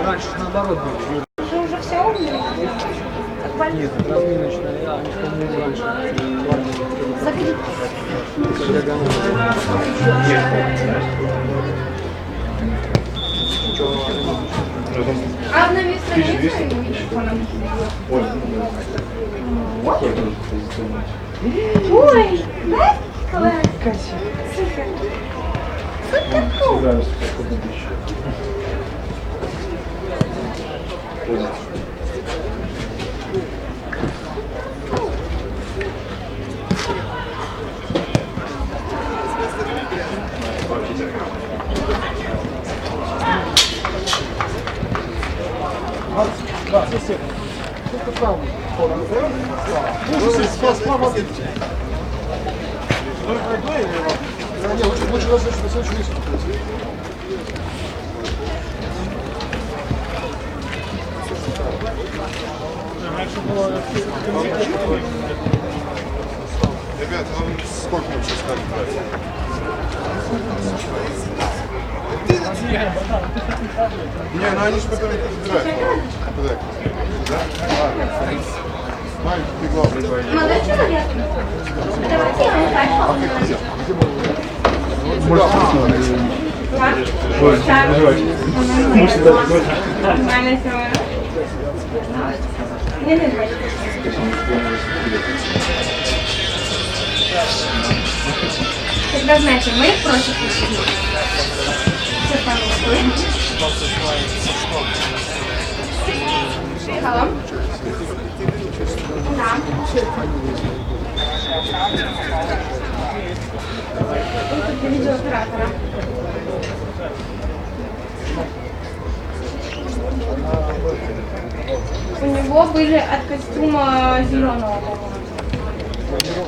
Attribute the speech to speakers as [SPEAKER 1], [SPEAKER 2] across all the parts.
[SPEAKER 1] Раньше наоборот были.
[SPEAKER 2] Уже все умные?
[SPEAKER 1] Нет, разминочная, они помню раньше.
[SPEAKER 2] Заходи. А в новой странице? Ой, да? Класс. Супер. Супер кул.
[SPEAKER 3] Лучше раз на следующий месяц. Ребята, вам сколько вообще стали брать? Не, ну они же потом играют. Да? Маленький бегло.
[SPEAKER 2] Молодой человек. Давайте я вам так. Нормально все. Не давай. Когда знаете, мы против пустить. Все по-русски. Приехала. Да. Это для видеооператора. У него были от костюма зеленого, по-моему.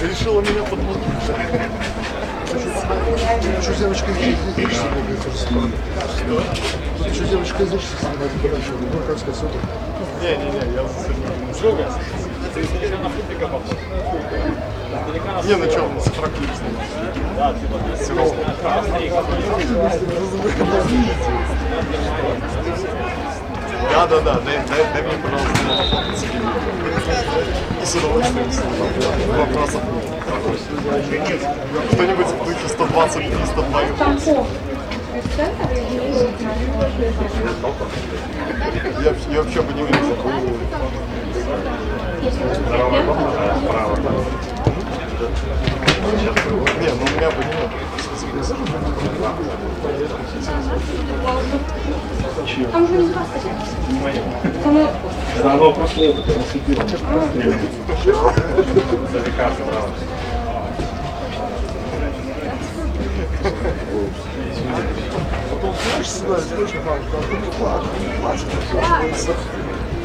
[SPEAKER 3] Решила меня подмутить. Что девочка язычество будет? Что девочка язычество снимает? Ну, как сказать? Не, я много. Не, на чем? С фрактурой снимать. Да, Да, дай мне, пожалуйста, с удовольствием. Вопросов нет. Кто-нибудь в духе 120 или 102? Я вообще бы не видел. Не, ну у меня бы нет.
[SPEAKER 2] Там же не просто. Кому?
[SPEAKER 4] Оно просто наступило. За лекарство брало.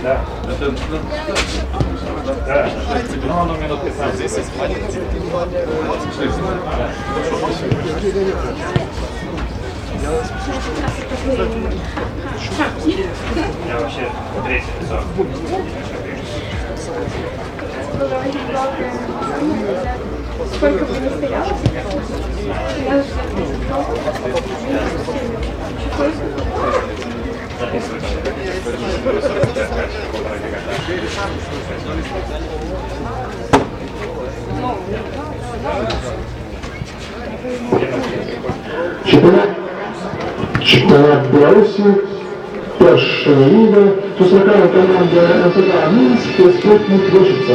[SPEAKER 4] Да. Да. Ну, оно минут 15. Здесь есть маленький. Я вообще третий лицо.
[SPEAKER 2] Сколько бы не стояло?
[SPEAKER 5] Чемпіонат Білорусі, перша ліга, зустрічає команда МФК Мінськ, Спортмут Вишиця.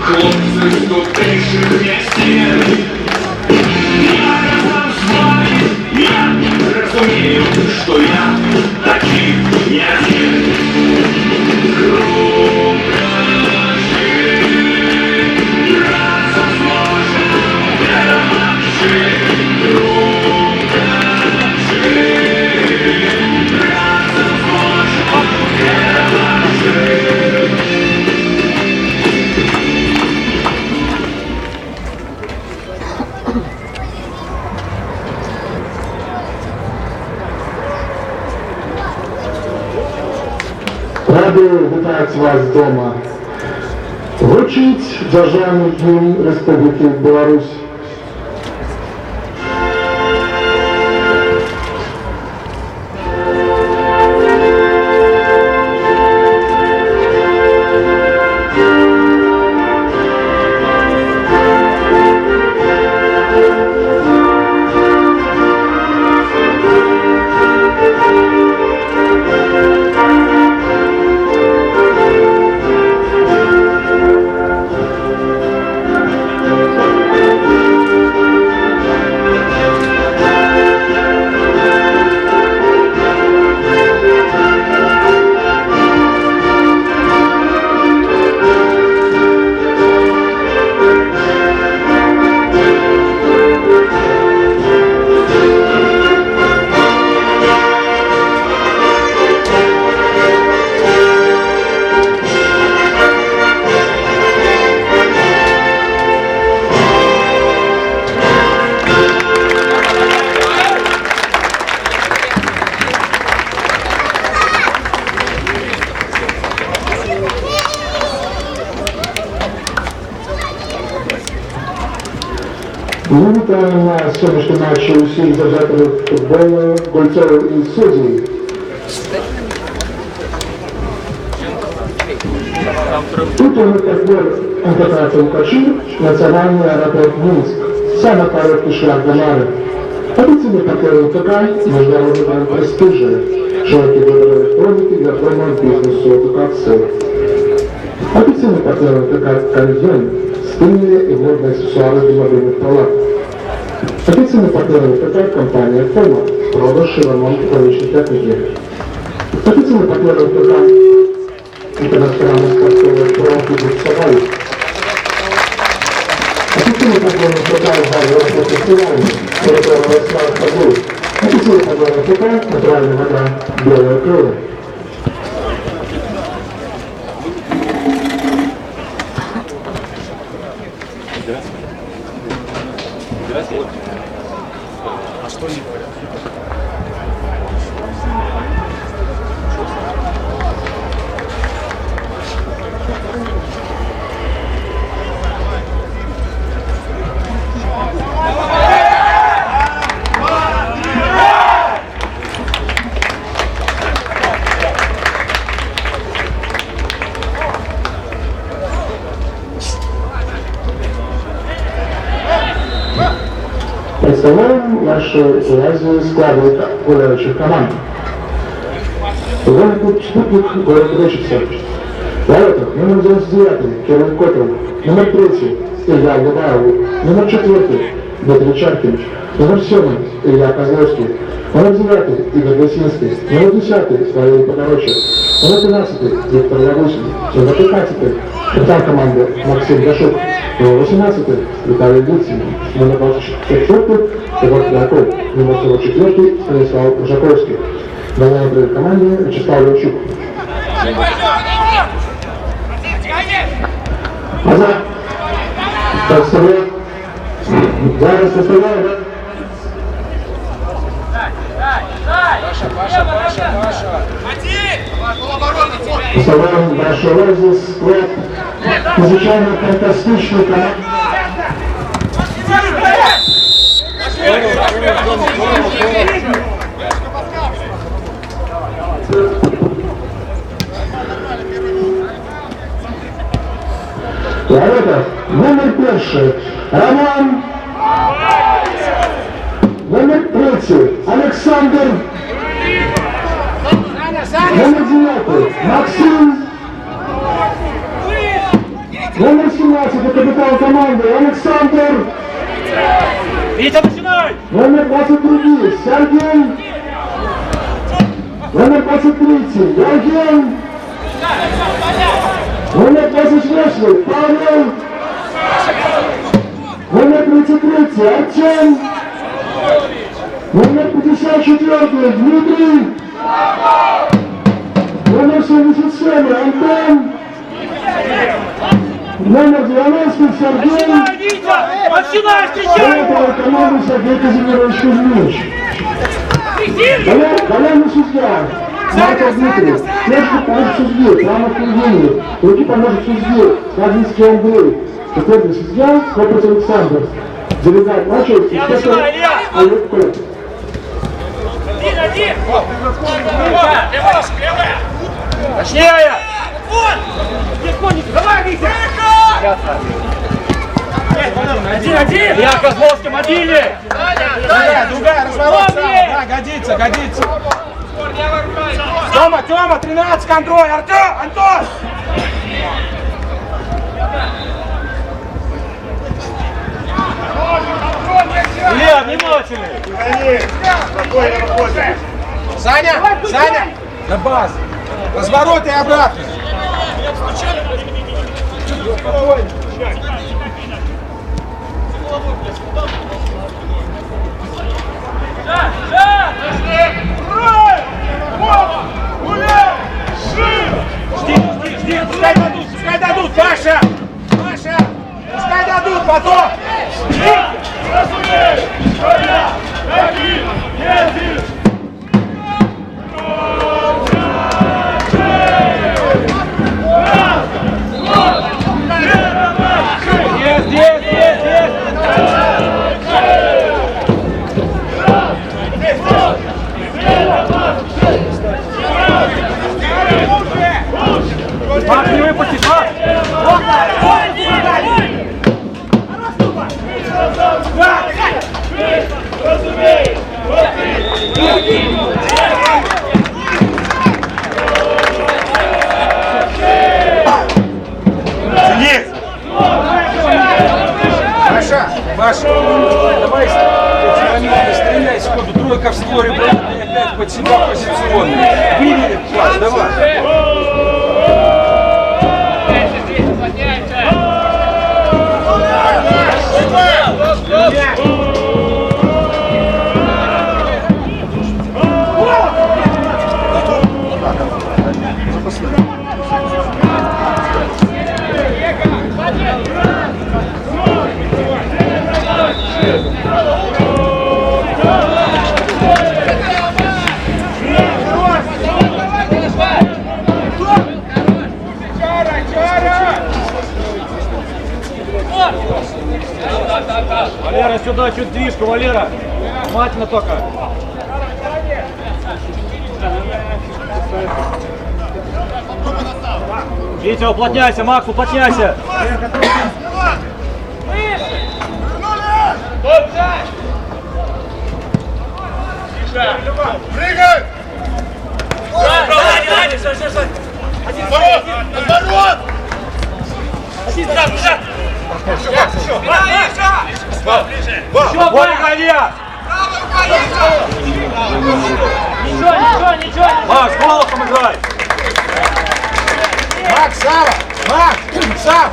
[SPEAKER 6] Хлопцы з тутейших містів. Я разом з вами, я розумію, що я такий, як є. Громко жить, разом зможемо перемогти. Громко жить, разом зможемо перемогти.
[SPEAKER 5] Ради вітати вас вдома. Вручить Державний гімн Республіки Білорусь. Ми вітаємо на сьогоднішньому матчі усіх завзятерів футболу, гольців і суддів. Титульний партнер МТК «Лукачі» Національний аеропорт Мінськ. Саме короткий шлях до Мари. Офіційний партнер МТК Міжнародний банк «Престижі», широкий вибір електроніки для прямого бізнесу едукації. Офіційний партнер МТК «Кальйон» стильные и модные аксессуары для мобильных палат. Официальный партнер МТК компания «Форма», продаж и ремонт промышленной техники. Официальный партнер МТК интернациональный спортивный профи «Савай». Официальный партнер МТК «Завод» фестиваль, территория «Смарт Фагу». Официальный партнер МТК «Натуральная вода Белая кровь».
[SPEAKER 3] А что не говорят?
[SPEAKER 5] Представляем нашу связь складывает гуляющих команд. Футбольный клуб «Спутник», город Гречица. В воротах номер 99 Кирилл Котов, номер 3 Илья Губаев, номер 4 Дмитрий Чаркин, номер 7 Илья Козловский, номер 9 Игорь Гасинский, номер 10 Валерий Подорочек, номер 13 Виктор Ягусин, номер 15 капитан команды Максим Гашук, номер 18 Виталий Гудзин, номер 24 Егор Яков, номер 44 Станислав Жаковский. Главный тренер команды Вячеслав Левчук. Назад. Представляем. Зараз представляем. Представляем наш розыск. Звичайно, фантастичний команд. Воротах номер 1 Роман. Номер 30 Александр. Номер 9 Максим. Номер 17 это капитан команды Александр.
[SPEAKER 4] Витя, начинай!
[SPEAKER 5] Номер 22 Сергей. Номер 23 Евген. Номер 28 Павел. Номер 33 Артем. Номер 54 Дмитрий. Номер 77 Антон. Номер 90 Сергей.
[SPEAKER 4] Начинай, встречай!
[SPEAKER 5] Команда Сергей Казимирович Кузьмич. Колянный судья. Марков Дмитрий. Клетки поможет судье. Прямо в поведении. Руки поможет судье. Кладинский Андрей. Четвертый судья. Хлопец Александр. Зарезать начал. Олег Пэт.
[SPEAKER 4] Точнее! Один! Я Козловский, мобильный!
[SPEAKER 1] Другая, разворот сам. Да, годится, годится. Тёма, 13, контроль. Антон!
[SPEAKER 4] Илья, внимательный!
[SPEAKER 1] Саня! На базу. Разворот и обратно. Жди, пускай дадут, Паша, пускай дадут, потом. Есть. Макс, не выпустить, Макс!
[SPEAKER 4] Денис!
[SPEAKER 1] Паша, давай стреляй сходу, тройка в скоре, и опять под себя позиционный. Вывели пас, давай.
[SPEAKER 4] Валера, сюда, чуть движку, Валера! Внимательно только! Витя, уплотняйся, Макс, уплотняйся!
[SPEAKER 3] Прыгай! Разворот!
[SPEAKER 4] Бой, Галия! Ничего! Макс, голосом играй!
[SPEAKER 1] Макс, сам!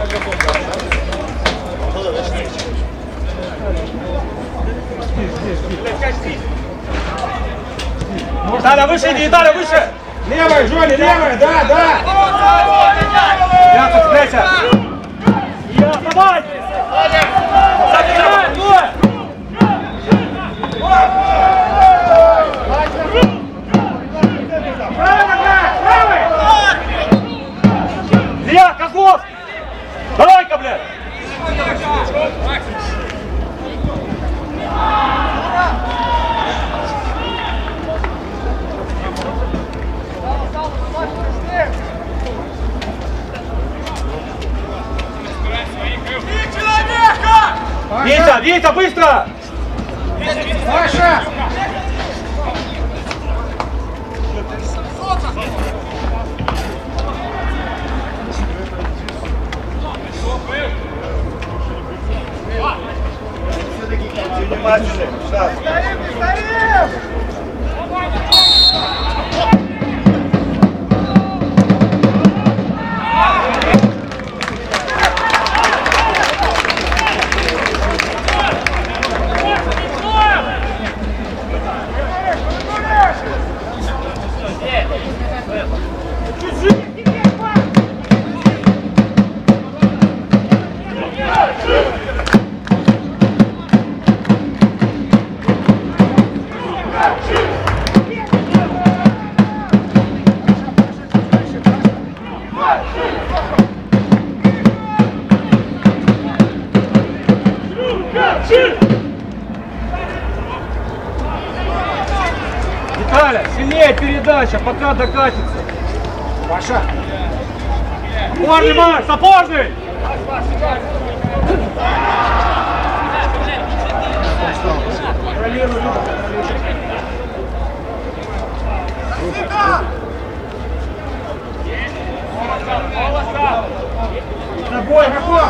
[SPEAKER 4] Виталя, выше иди, Виталя, выше!
[SPEAKER 1] Левая, Жоли, левая, да!
[SPEAKER 4] Я цепляйся! Я, давай! Забирай, бой! Илья, Козловский! Давай-ка, блядь! Витя, быстро!
[SPEAKER 1] Паша!
[SPEAKER 4] Виталя, сильнее передача, пока докатится.
[SPEAKER 1] Паша!
[SPEAKER 4] Сапожный, Марк, сапожный!
[SPEAKER 1] Ногой, ногой!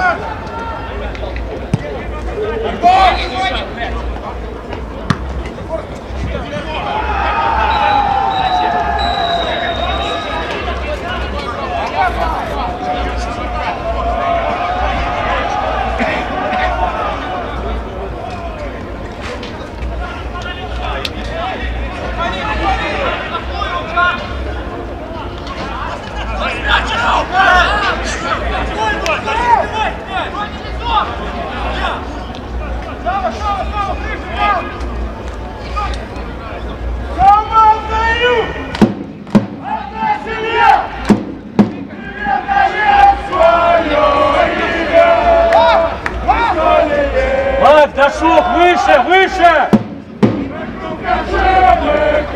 [SPEAKER 4] Макс, Дашук, выше, выше!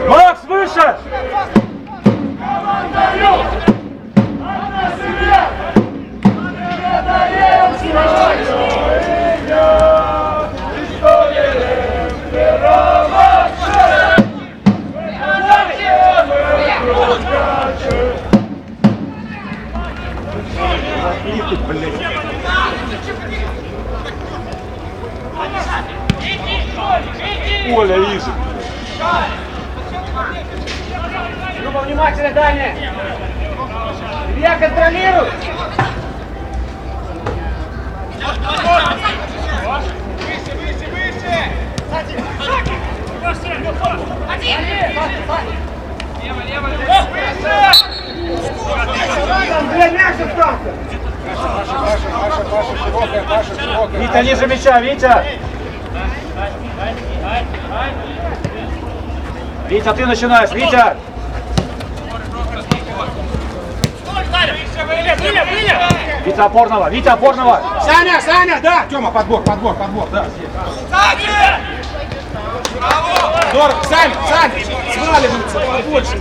[SPEAKER 4] Макс, выше!
[SPEAKER 3] Оля, вижу.
[SPEAKER 4] Люба, внимательно, Даня! Илья, контролируй! Витя, ниже мяча, Витя! Витя, ты начинаешь, Витя! Витя опорного, Витя опорного!
[SPEAKER 1] Саня, Саня, да! Тёма, подбор, да, здесь. Здорово, Саня, сваливается, побольше.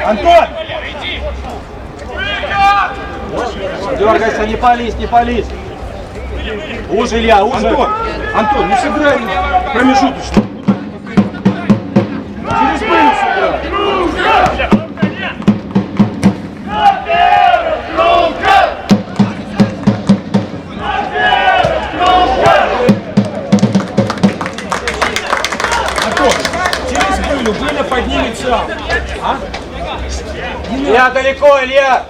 [SPEAKER 4] Антон! Дергайся, не пались, не пались! Уже, Илья, уже!
[SPEAKER 1] Антон, ну сыграй промежуточно. Через пыль сыграй. Антон, через пыль Выля поднимется. А?
[SPEAKER 4] Илья, далеко, Илья!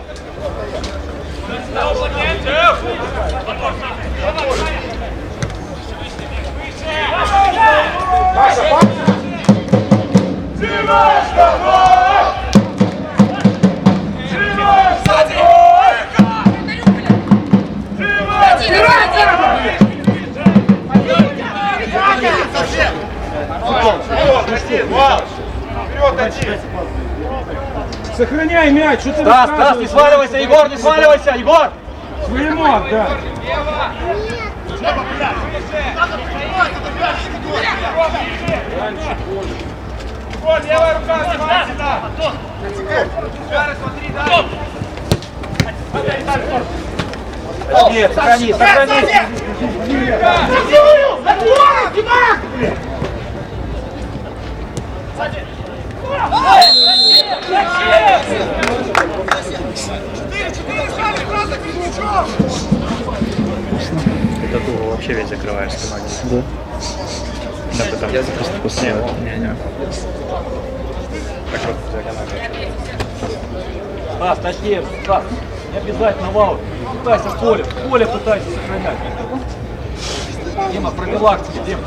[SPEAKER 1] Паша, Паша! Сохраняй мяч, что ты
[SPEAKER 4] Стас, не сваливайся, Егор, не сваливайся, Егор!
[SPEAKER 1] Своему отдай. Вот, левая рука, снимай сюда.
[SPEAKER 4] Нет, сохрани, сохрани.
[SPEAKER 7] Это дугу вообще весь закрываешь спиной. Да? Да, потому я просто после. Не. Так вот, диагонально.
[SPEAKER 4] Стас, точнее, Стас, не обязательно вау. Пытайся в поле пытайся сохранять. Дима, профилактика, Дима.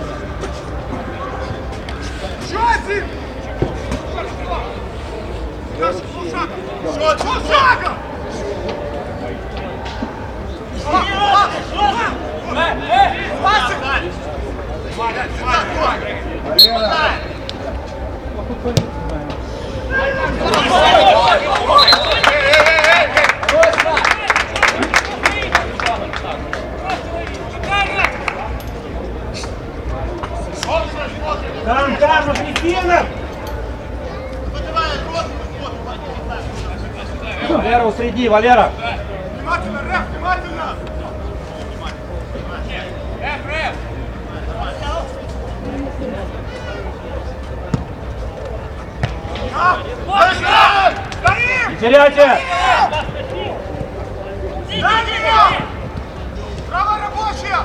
[SPEAKER 1] Там, уж не сильно.
[SPEAKER 4] Валера, усредни, Валера.
[SPEAKER 1] Внимательно, Рэф, внимательно. Рэф.
[SPEAKER 4] Не теряйте!
[SPEAKER 1] Право рабочая!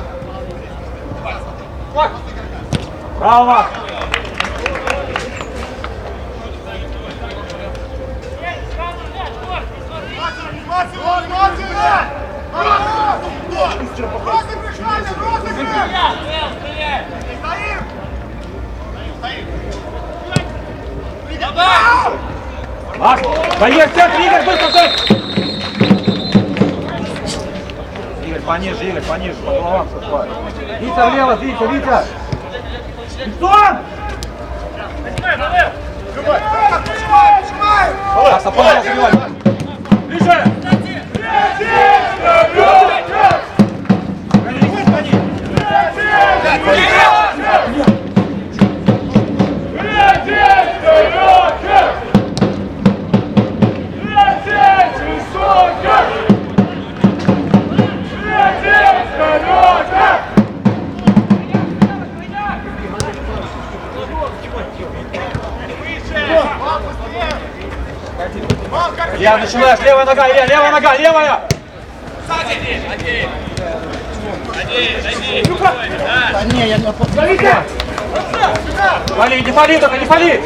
[SPEAKER 4] Право!
[SPEAKER 1] Внимательно! Розыгрыш, Ваня, розыгрыш! Стоим!
[SPEAKER 4] Маш, поехали, Игорь, быстро! Игорь, пониже, по головам ступай. Витя влево, Витя! Бетон! Так, сапога забивай. Ближе! Илья, начинаешь, левая нога, левая! Не пали, только не пали!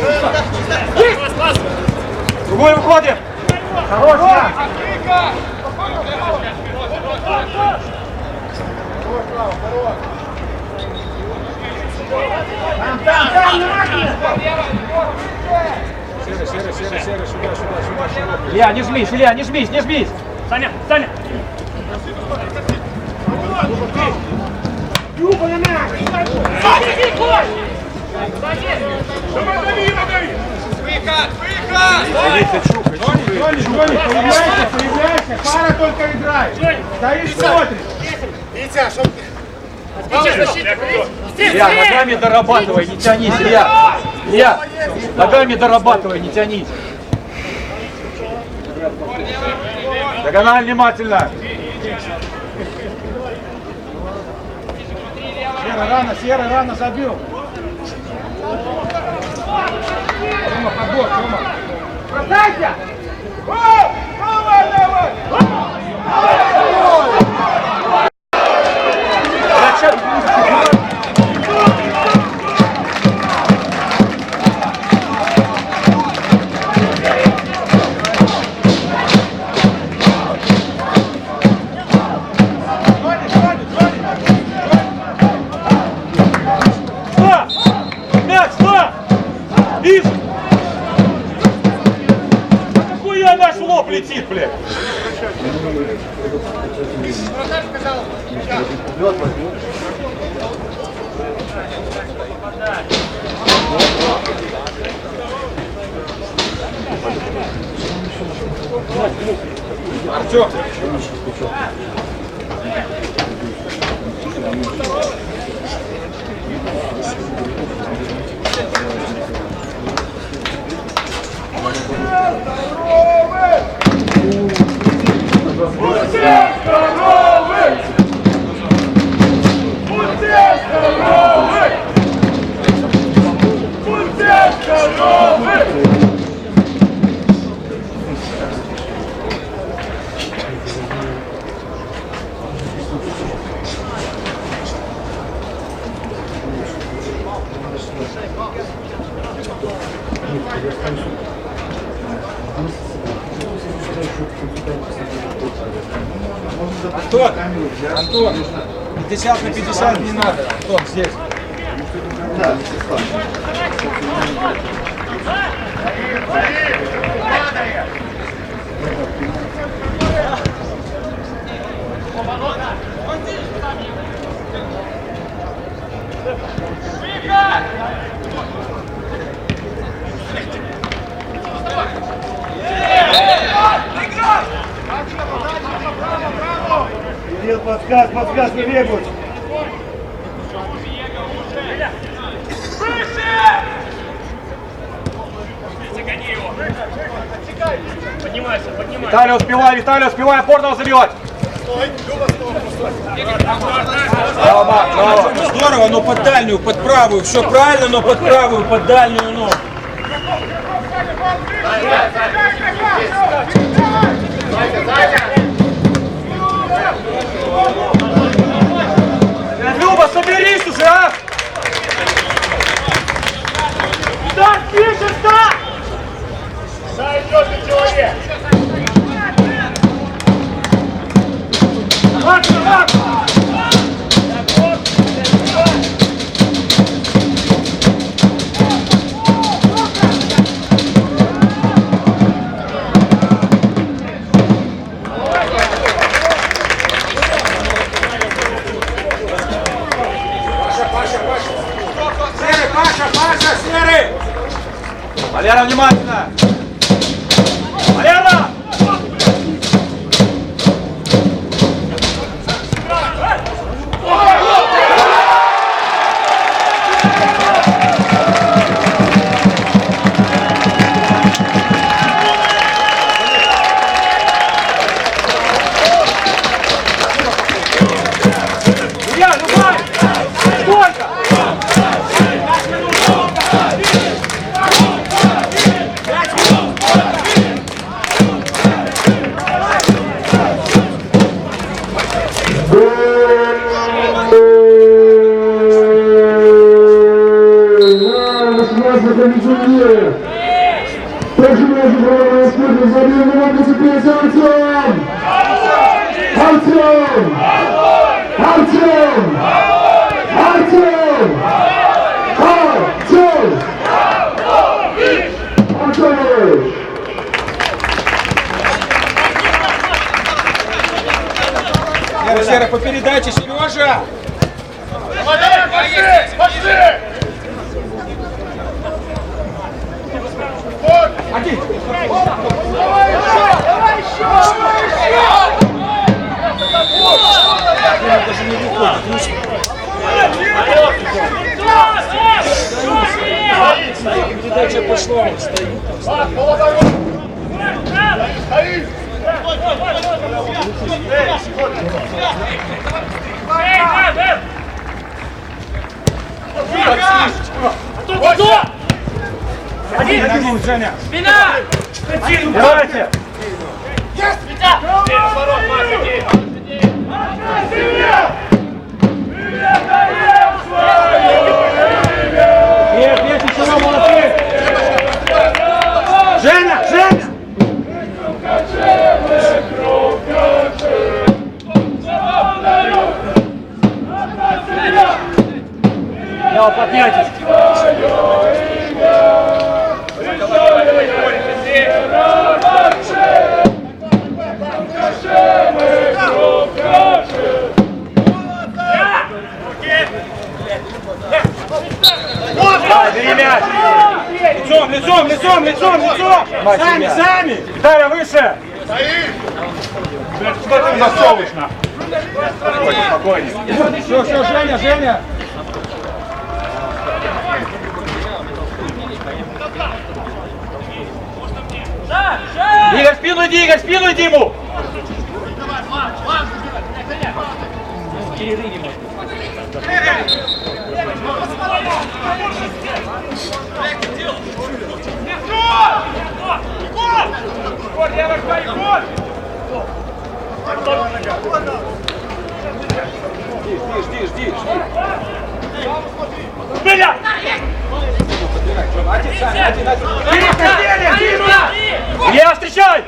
[SPEAKER 4] Другой выходим! Хорош!
[SPEAKER 1] Там, внимательно!
[SPEAKER 3] Серый, сюда.
[SPEAKER 4] Илья, не жмись! Саня!
[SPEAKER 1] Появляйся, пара только играет. Стоишь, смотришь. Витя, чтоб...
[SPEAKER 4] Илья, ногами дорабатывай, не тянись, Илья, ногами дорабатывай, не тянись. Диагональ внимательно.
[SPEAKER 1] Серый рано забил. Рома, подбор, Рома. Бросайся! Давай!
[SPEAKER 4] Наш в лоб летит, блядь.
[SPEAKER 1] Артем! Антон, Антон, 50 на 50 не надо. Антон, здесь.
[SPEAKER 3] Кирилл, подсказ, не бегут.
[SPEAKER 4] Виталий, успевай, Порнова забивать!
[SPEAKER 1] Здорово, но под дальнюю, под правую. Все правильно, но под правую, под дальнюю ногу.
[SPEAKER 4] Люба, соберись уже, а!
[SPEAKER 1] Так, тише, так! Сойдет человек! Ладно! Паша, серый!
[SPEAKER 4] Валера, внимательно! Валера! Илья, ну давай! Сколько?
[SPEAKER 1] Серый, по передаче, Сережа! Один! Передача пошла, он стоит. Один, Женя!
[SPEAKER 4] Спина! Давайте! Нет, еще молодцы! Женя! Я поднятись! Бери мяч! Лицом! Сами! Виталий, выше! Что ты засовываешь на? Спокойнее. Все, Женя! Игорь, спину иди ему! Жди. Илья, встречай!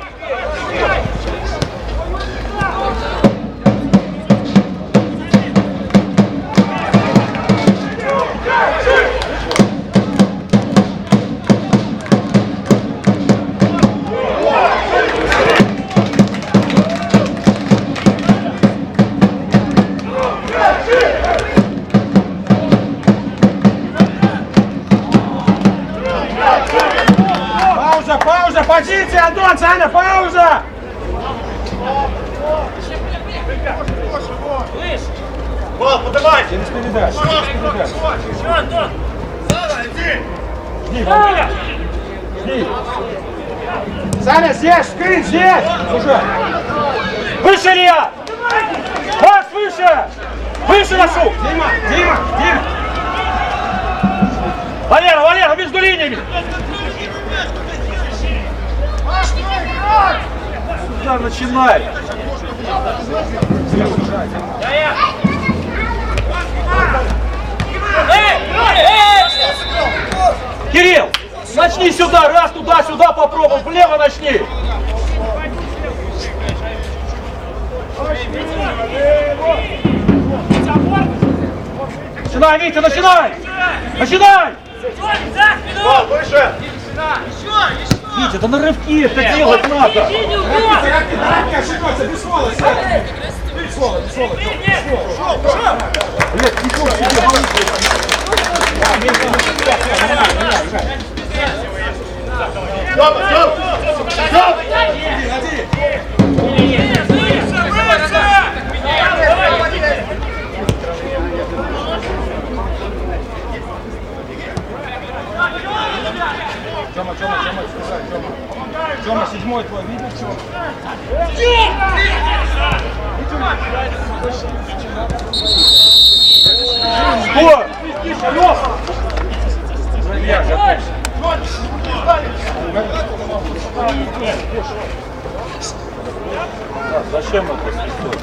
[SPEAKER 1] Пауза, позиция, Антон, Саня, пауза!
[SPEAKER 3] Вал, подавайте!
[SPEAKER 1] Через передачу. Жди. Саня, здесь, скрин, здесь! Уже.
[SPEAKER 4] Выше, Илья! Пас выше! Выше ношу!
[SPEAKER 1] Дима!
[SPEAKER 4] Валера, между линиями! Сюда начинай! Кирилл, начни сюда, раз туда-сюда попробуй, влево начни! Начинай, Витя, начинай! Начинай!
[SPEAKER 3] Вал, выше!
[SPEAKER 4] Витя, да на рывки это делать надо!
[SPEAKER 1] Торопи, ошибаться, без слова, Саня! Без слова. Блядь, ничего себе, Тёма, седьмой твой, видишь, что?
[SPEAKER 4] Что? Зачем это стоит?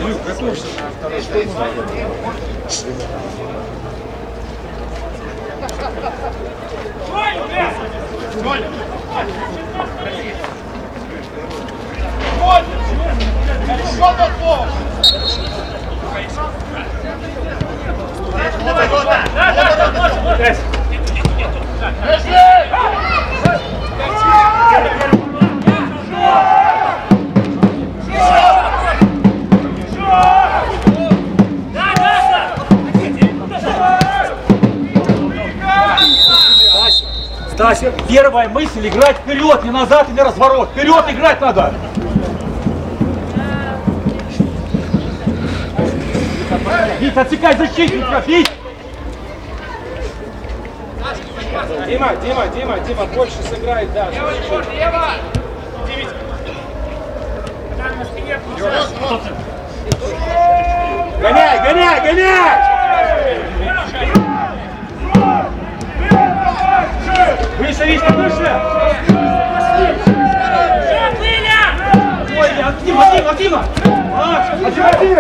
[SPEAKER 1] Люк, готовься на второй.
[SPEAKER 4] Стася, первая мысль — играть вперед, не назад и не разворот. Вперед играть надо. Вить, отсекай защитника, Вить!
[SPEAKER 1] Дима, больше сыграет, да. Гоняй!
[SPEAKER 4] Выше, Витя, выше! Ой, Дима!
[SPEAKER 1] Один!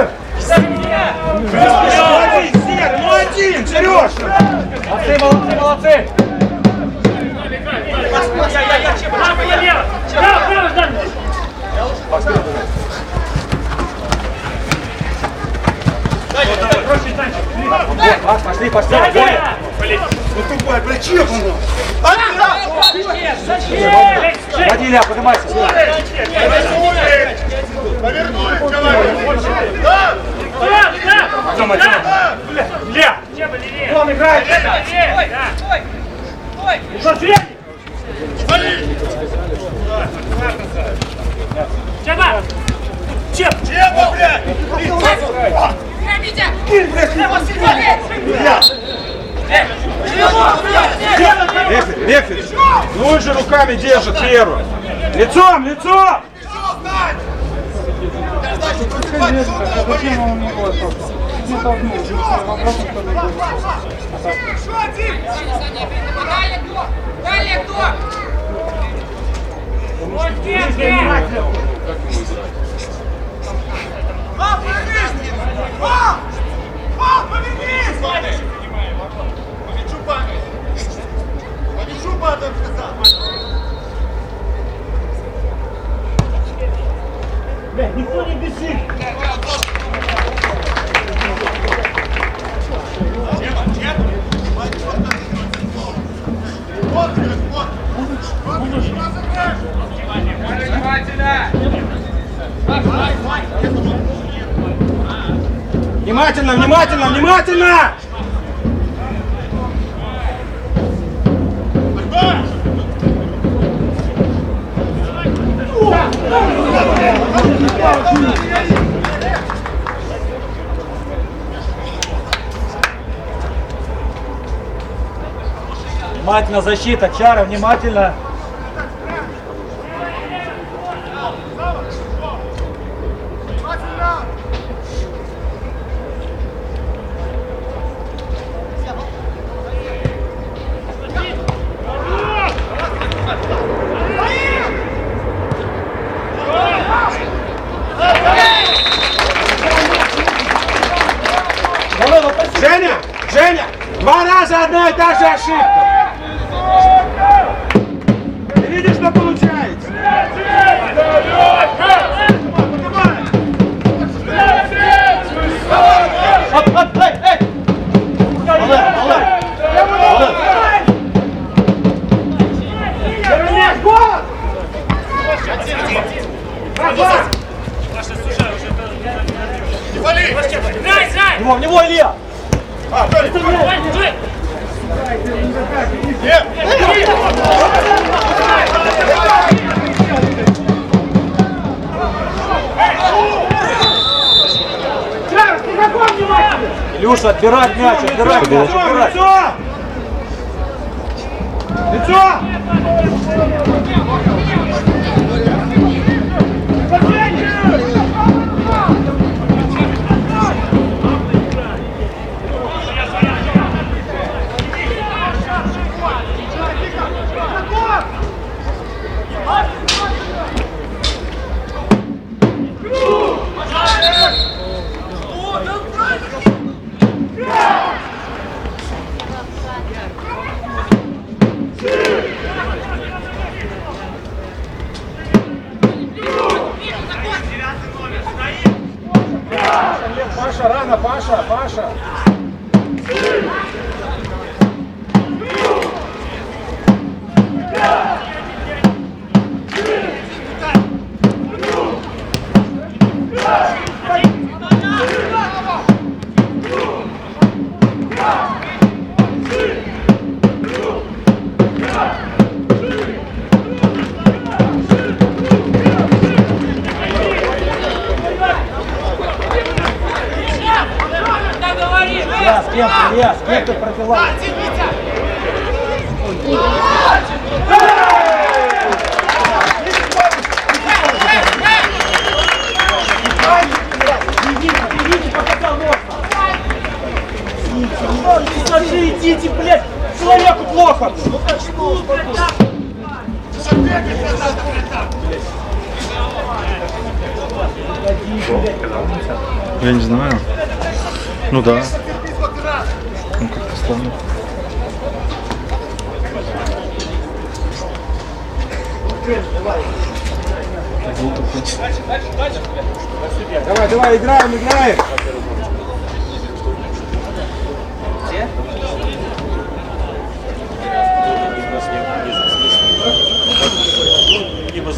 [SPEAKER 1] Один, Сереж!
[SPEAKER 4] Молодцы! Пошли!
[SPEAKER 3] Ну тупой, блядь, чё он?
[SPEAKER 4] Води, Илья, поднимайся!
[SPEAKER 3] Повернулись, человек! Да!
[SPEAKER 4] Тёма! Илья! Он играет! Что, средний?
[SPEAKER 3] Чего, блядь?
[SPEAKER 2] Витя! Лево, сильнее!
[SPEAKER 1] Рефери, ну он же руками держит первым. Лицом, лицом!
[SPEAKER 3] Зачем он не будет просто? Не толкнул, вопросом кто-то будет.
[SPEAKER 6] Далее кто?
[SPEAKER 1] Никто не бежит! Внимательно, внимательно, внимательно!
[SPEAKER 4] Внимательно, защита, Чара, внимательно.
[SPEAKER 1] Женя! Женя! 2 раза одна и та же ошибка! Ты видишь, что получается?
[SPEAKER 4] В него, Илья! Илюша, отбирать мяч, отбирать мяч, отбирать.
[SPEAKER 1] Лицо! Паша, рано, Паша, Паша.
[SPEAKER 4] Илья, с кем ты пробивал?
[SPEAKER 1] Идите, блядь, человеку плохо.
[SPEAKER 7] Я не знаю. Ну да. Ну как-то странно.
[SPEAKER 1] Давай, давай, играем, играем.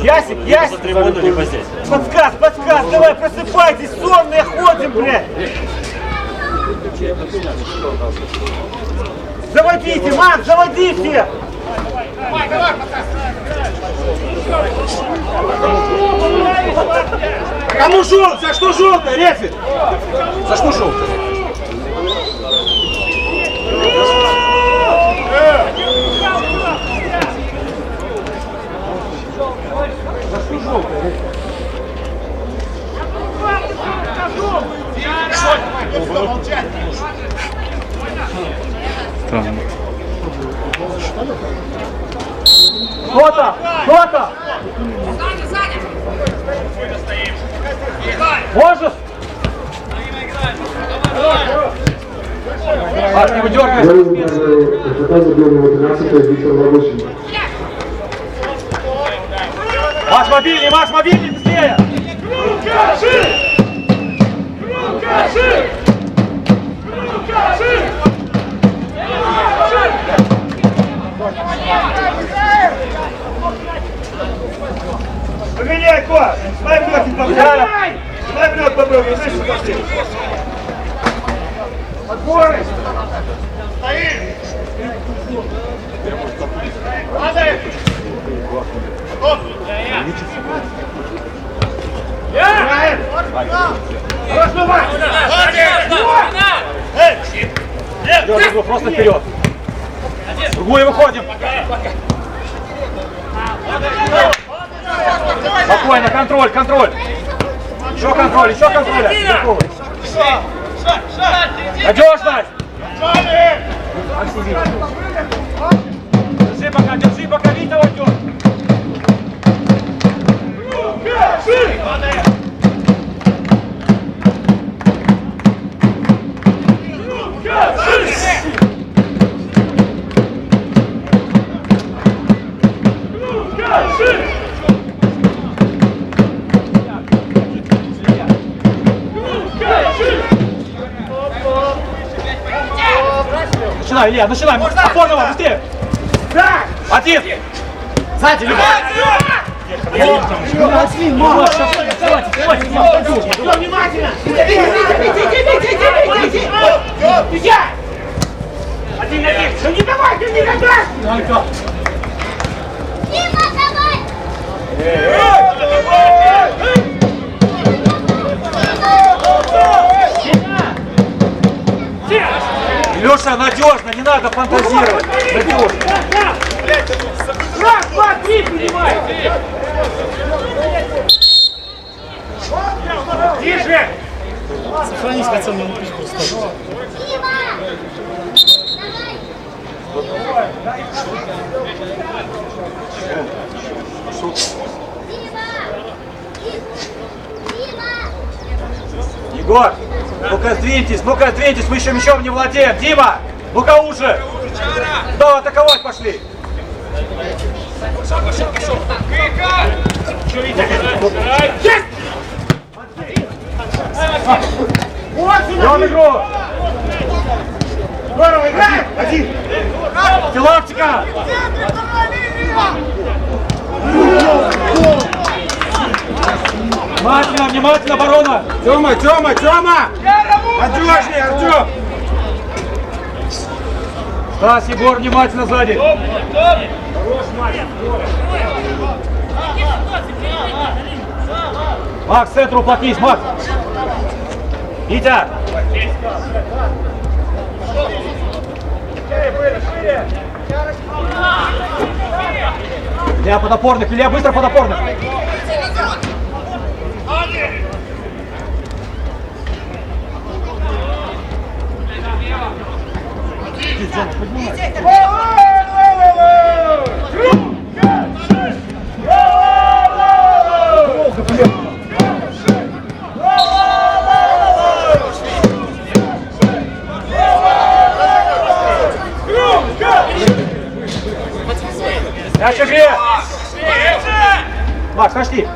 [SPEAKER 1] Ясик, Ясик! Подсказ, подсказ, давай, просыпайтесь, сонные ходим, блядь! Заводите, Макс, заводите! Кому желтый? За что желтый, рефери? За что желтый?
[SPEAKER 7] Странно.
[SPEAKER 4] Кто там? Кто там? Можешь? Паш, не выдергивайся.
[SPEAKER 5] РФК забил номер 13 Виктор Лагосин.
[SPEAKER 4] Маш, мобильный, быстрее!
[SPEAKER 1] Поменяй, Ко! Дай блок попробуй! Дай блок попробуй, слышишь, что пошли? Отборы! Стоишь! Падай! Стоп! Я! Хорошо, Вань!
[SPEAKER 4] Дергай его просто вперед. Другую выходим. Спокойно, контроль, контроль. Еще контроль, еще контроль. Надежность. Держи пока, Витя уйдет. Начинай, Илья, начинай! Опорного, быстрее! Один! Сзади, Люба!
[SPEAKER 1] Внимательно! Один на один! Ну не давай, ты не дашь!
[SPEAKER 2] Дима, давай!
[SPEAKER 4] Леша, надежно, не надо фантазировать. Надежно.
[SPEAKER 1] Раз, два, три, принимай! Тише!
[SPEAKER 3] Сохранись хотя бы на пушку просто.
[SPEAKER 2] Дима! Давай! Дима!
[SPEAKER 4] Егор, ну-ка сдвиньтесь, мы еще мячом не владеем. Дима, ну-ка уже. Да, атаковать пошли. Идем игру.
[SPEAKER 1] Здорово, играем! Один!
[SPEAKER 4] Филактика. Внимательно, внимательно, оборона.
[SPEAKER 1] Тёма! Надежнее, Артём!
[SPEAKER 4] Стас, Егор, внимательно сзади. Макс, к центру уплотнись, Макс. Витя. Илья, подопорных, Илья, быстро подопорных. Мяч в игре! Макс, пошли!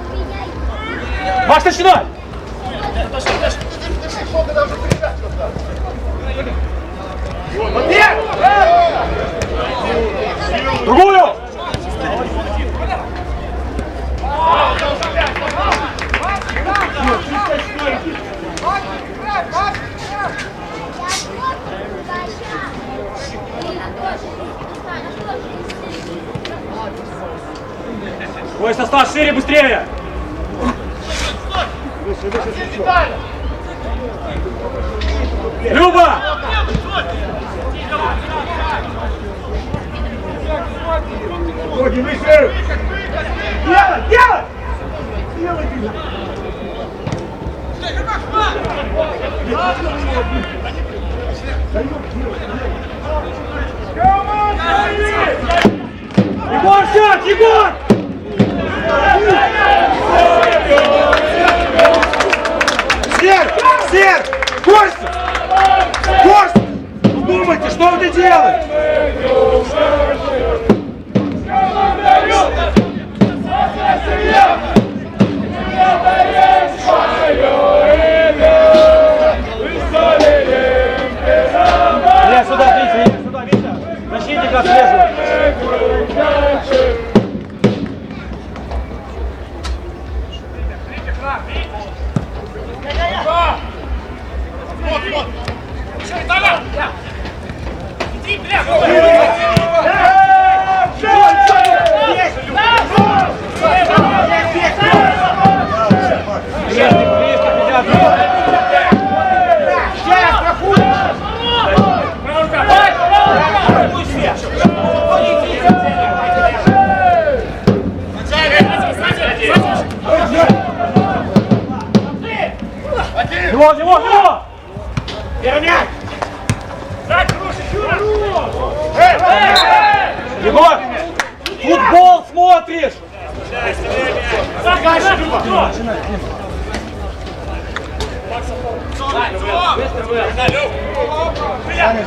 [SPEAKER 4] Макс, начинай! Другую! Твой состав шире, быстрее! Люба!
[SPEAKER 1] Ходи, выше! Делай! Егор, сядь, Егор! Серж! Костя! Костя! Думайте, что вы делаете? Я сюда, Витя, сюда, Витя! Защитника срезал! Его! Вернять! Егор! Футбол смотришь!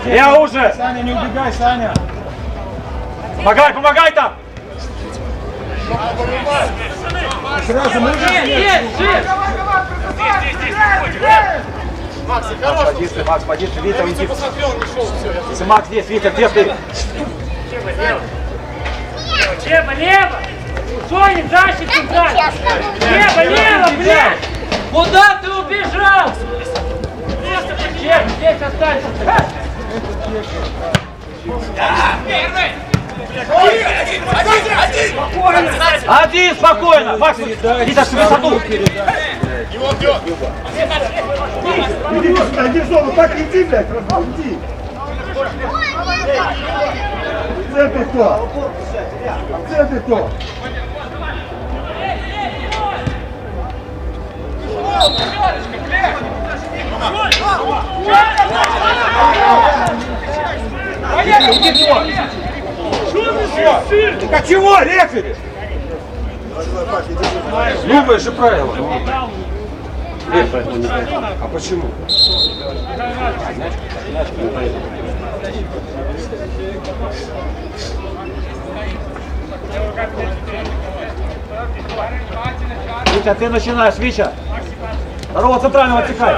[SPEAKER 1] Я уже!
[SPEAKER 3] Саня, не убегай, Саня!
[SPEAKER 1] Помогай там!
[SPEAKER 3] Сразу можно? Макс, хорош!
[SPEAKER 1] Макс, позиция, Витя, уйди.
[SPEAKER 3] Посмотрел, не шел, все.
[SPEAKER 1] Если Макс здесь, Витя, где ты?
[SPEAKER 8] Лево! Соня, дальше туда! Лево, блядь! Куда ты убежал? Чек, здесь останься!
[SPEAKER 1] Один, спокойно! Макс, иди в высоту!
[SPEAKER 3] Его бьет!
[SPEAKER 1] Иди сюда, иди в зону, так иди, блядь, иди! В центре кто? В центре кто? Так чего, рефери? Любое же правило. А почему? Витя, ты начинаешь, Витя. Второго центрального отсекай.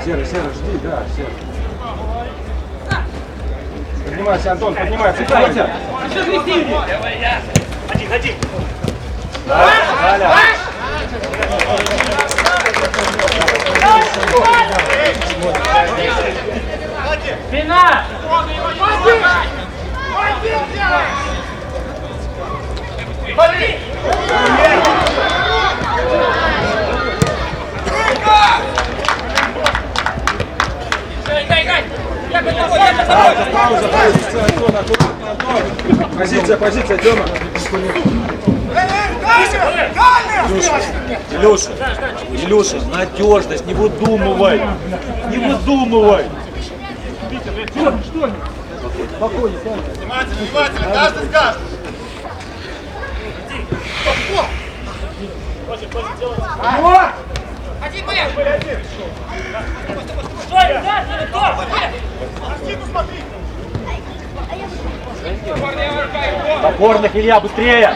[SPEAKER 1] Серый, жди, да, Серый. Поднимайся, Антон, поднимайся. Витя. Ходи. Далее.
[SPEAKER 8] Спина!
[SPEAKER 1] Позиция, Дема. Илюша, надежность, не выдумывай.
[SPEAKER 3] Внимательно, каждый скажет!
[SPEAKER 1] Опорных, Илья, быстрее!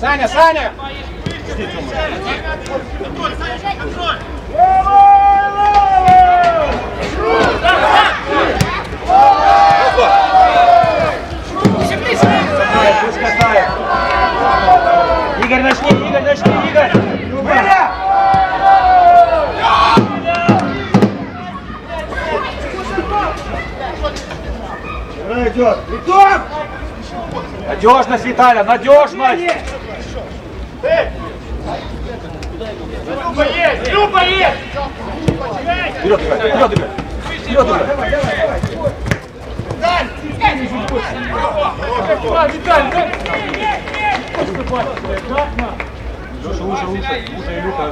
[SPEAKER 3] Саня!
[SPEAKER 1] Пусть катает! Игорь, начни! Идет! Надежность, Виталя, надежность!
[SPEAKER 8] Люба есть!
[SPEAKER 1] Вперед играй!
[SPEAKER 4] Виталий, дай! Леша, лучше, Илюха.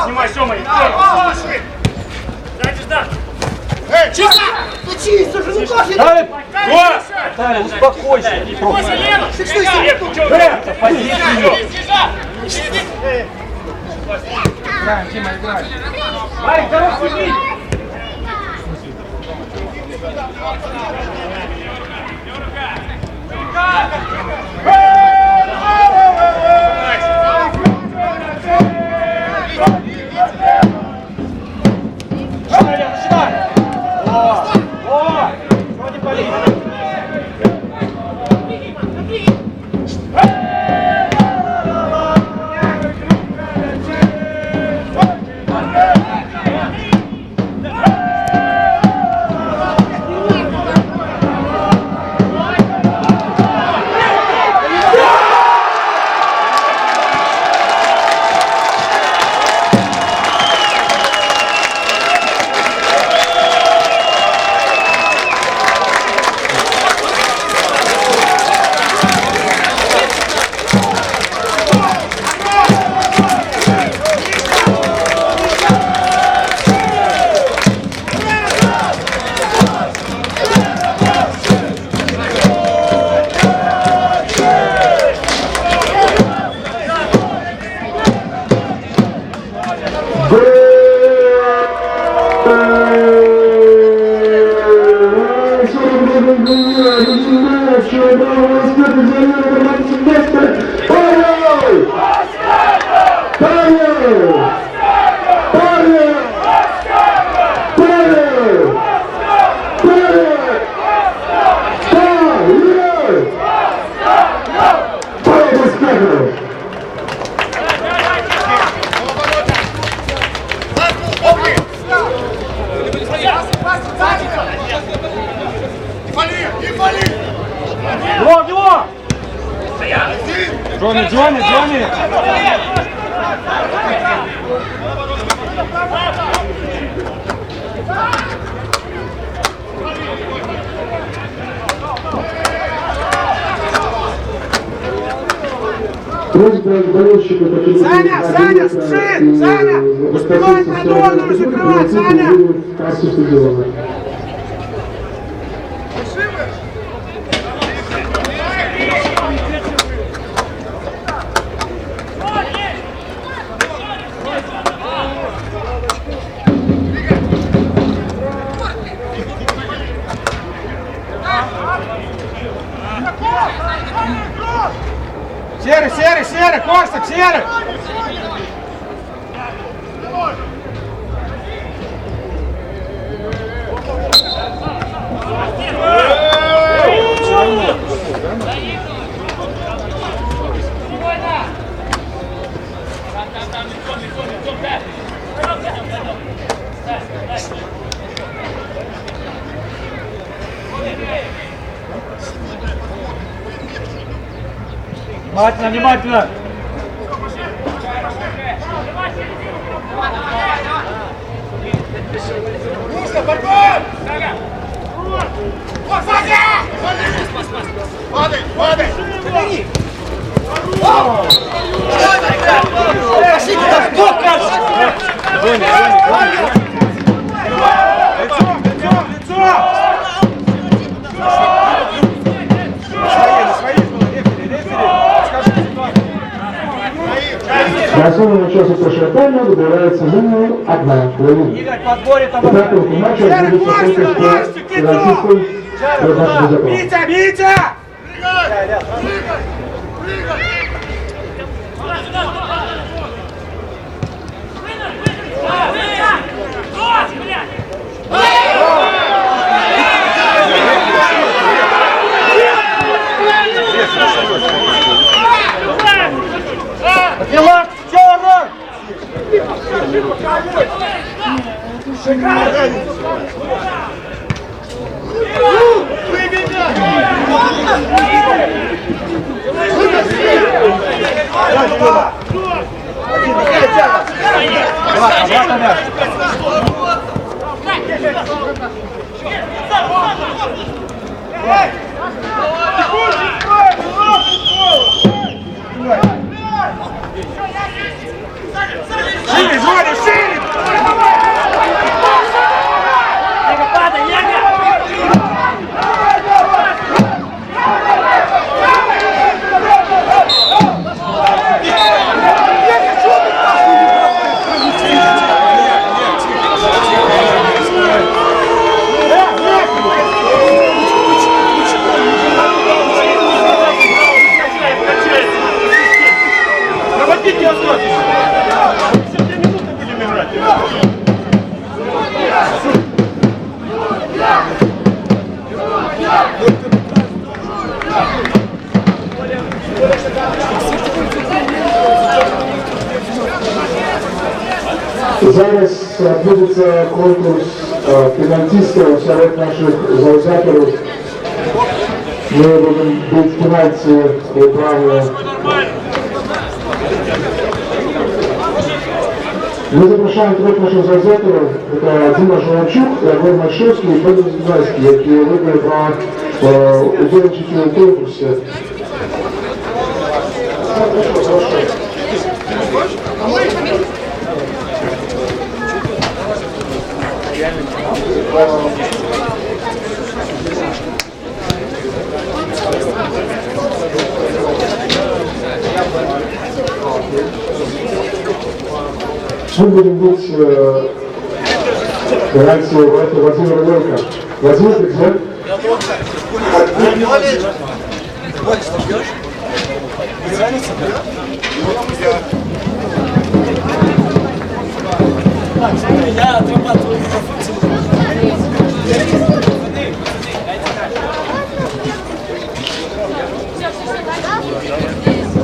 [SPEAKER 1] Снимай, Сёма. Дайте ждать.
[SPEAKER 4] Виталий, успокойся. Играем, Дима, играем.
[SPEAKER 8] Ай, хороший бить!
[SPEAKER 4] Джонни!
[SPEAKER 5] Просьба болельщика покинуть
[SPEAKER 9] Саня, спеши! Саня! Успевай на дорогу закрывать, Саня!
[SPEAKER 5] Кассу стадиона.
[SPEAKER 9] Серый, Костик, серый!
[SPEAKER 4] Внимательно!
[SPEAKER 9] Падай!
[SPEAKER 5] На основном часу прошлого тайма выбирается номер 1 хвилина. Итак, в матче отбудется только финансистом Роснефть Безопасности.
[SPEAKER 9] Витя!
[SPEAKER 4] Обратно мяч.
[SPEAKER 1] Шире, Жоня, шире! Лего, падай, Лего! Проводите остаток! Все 2 минуты будем играть.
[SPEAKER 5] Зараз відбудеться конкурс фінансистів серед наших завзятерів. Ми будемо бити фінансі управління. Мы запрошаем трех наших завзятерів. Это Дима Журавчук, Егор Мальшевский и Федор Зайский, які вибрали право удельничати у конкурсі. Мы будем бить реакцию Владимира Лойка. Владимир, ты где?
[SPEAKER 8] Я отрабатываю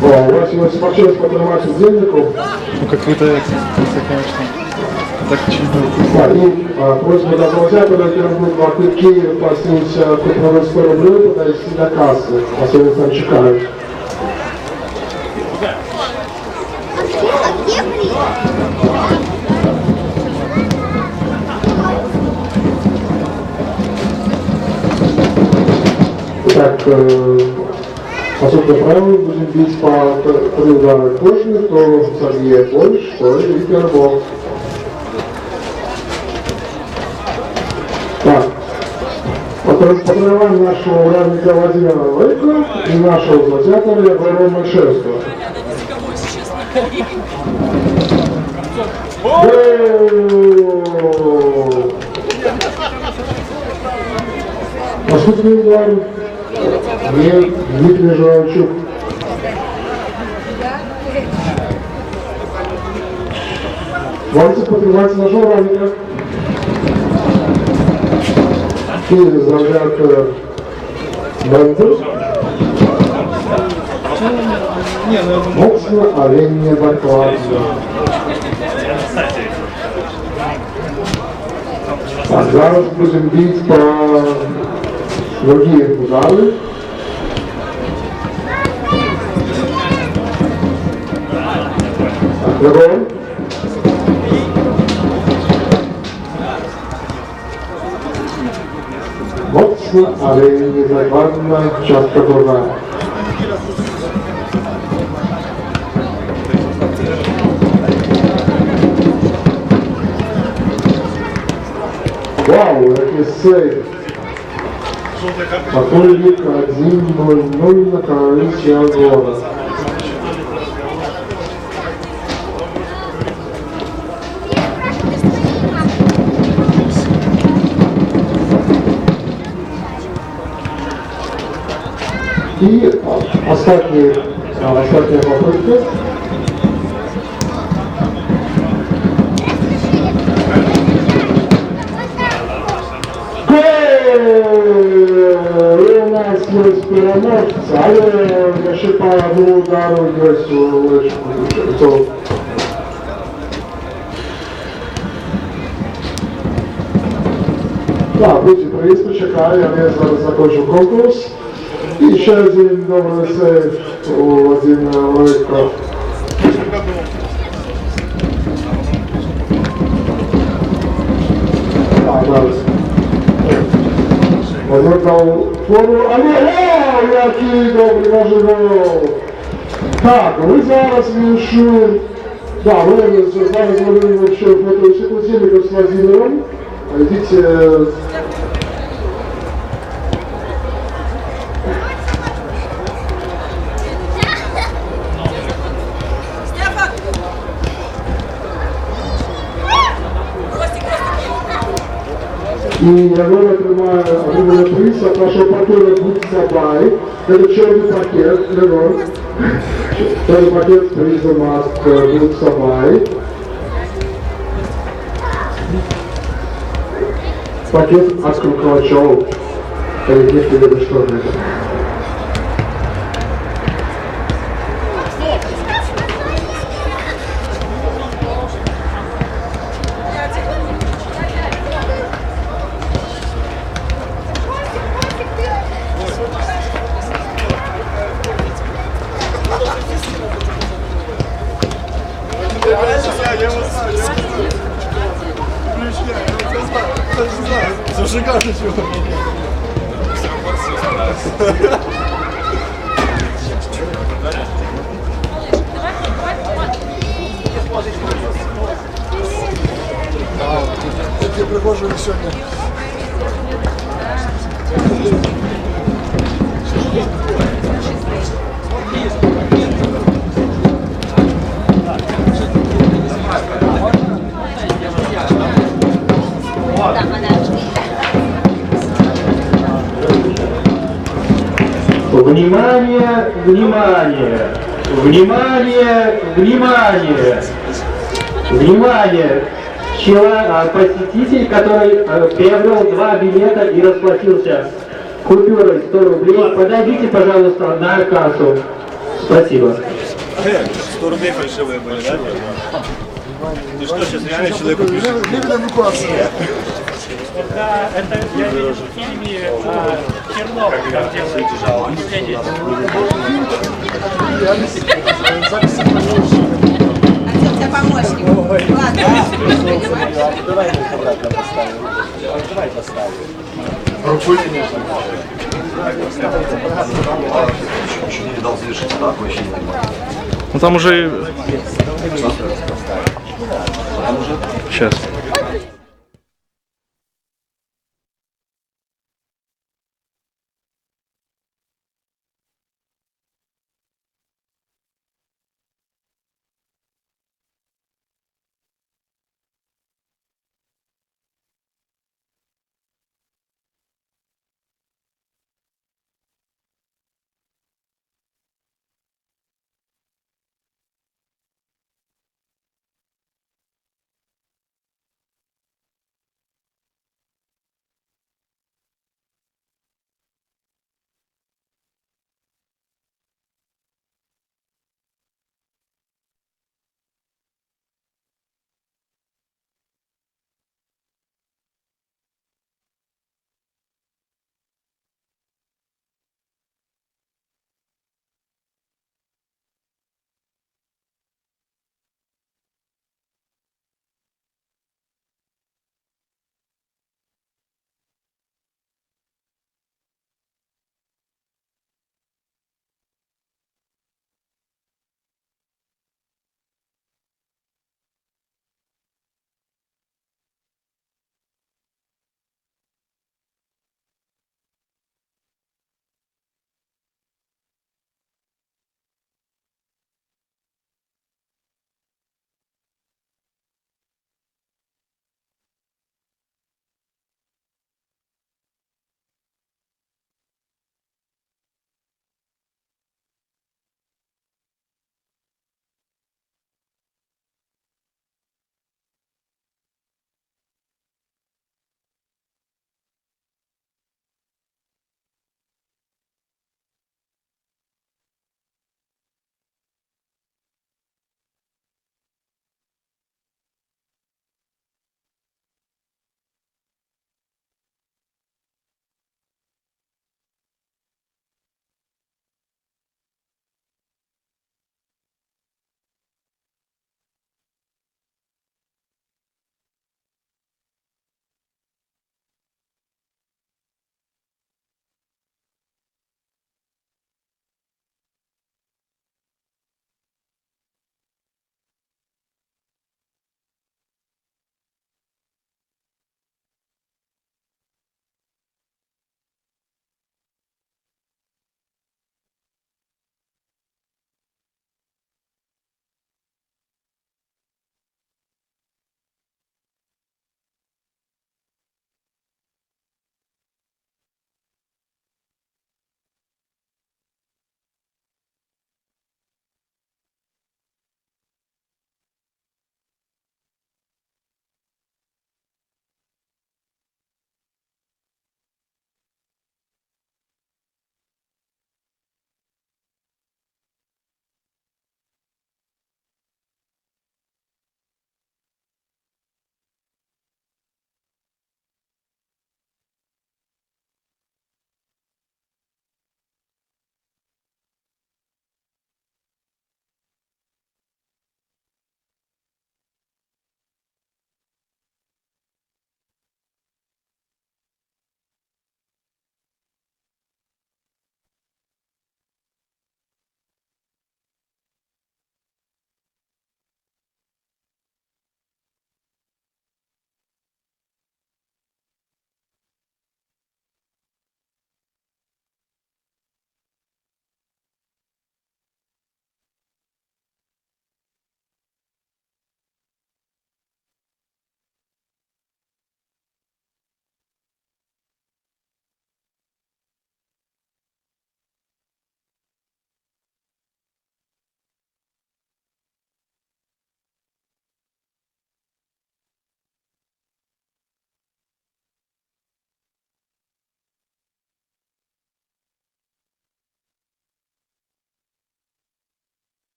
[SPEAKER 5] О, у вас сегодня получилось поднимать денежку.
[SPEAKER 3] Ну какой-то, конечно, так чуть-чуть.
[SPEAKER 5] Да, и просьба до завзятора, который будет в квитки платить купленные 100 рублей, подойти до кассы, особенно там чекают. Итак, поскольку правило будем бить по 3 удара кожны, то забьет больше, то и первого. Так, потребуем нашего ударника Владимира Лойко и нашего завзятора Егора Мальшевского. Наступный удар. Дмитрий Журавчук. Можете поднимать нашего ударника. И заряд Бендер. Моцно, але не докладно. Так, зараз будем бить по другие удары. Так, Егор. Моцно, але не докладно, часто друга. Вау, який сейв! Сокольник 1-0 на користь Егора. И остатние попытки. У нас есть переможца, але ще по одному удару есть лишку. Так, будьте приїзд, почекаю, я зараз закончу конкурс. І ще один добрий сейв у Владимира Лойко. Так, зараз. Розвертав форму, але який добрий наживав. Так, ви зараз вийшли. Так, ви зараз говорили, що фотосекундник з Владимиром. Йдіть. І Ягона тримає отримання приз от нашого партнера Будь Сабай. Це чорний пакет, Ягон. Чорний пакет з призом маск Будь Сабай. Пакет от Крукачев. Если видно, что это.
[SPEAKER 3] Зажигать чего? Я прихожу сегодня.
[SPEAKER 5] Внимание, внимание, внимание, внимание, внимание. Посетитель, который приобрел 2 билета и расплатился купюрой 100 рублей, подойдите, пожалуйста, на кассу. Спасибо.
[SPEAKER 1] 100 рублей фальшивые были, да? Ты что, сейчас реально человеку пишешь?
[SPEAKER 4] Это я видел в фильме Чернобыль, как делают исследователи.
[SPEAKER 2] У тебя помощник. Ладно.
[SPEAKER 1] Давай обратно поставим. Давай поставим.
[SPEAKER 3] Не дал завершить, да, вообще не понимаю.
[SPEAKER 7] Ну там уже... Сейчас.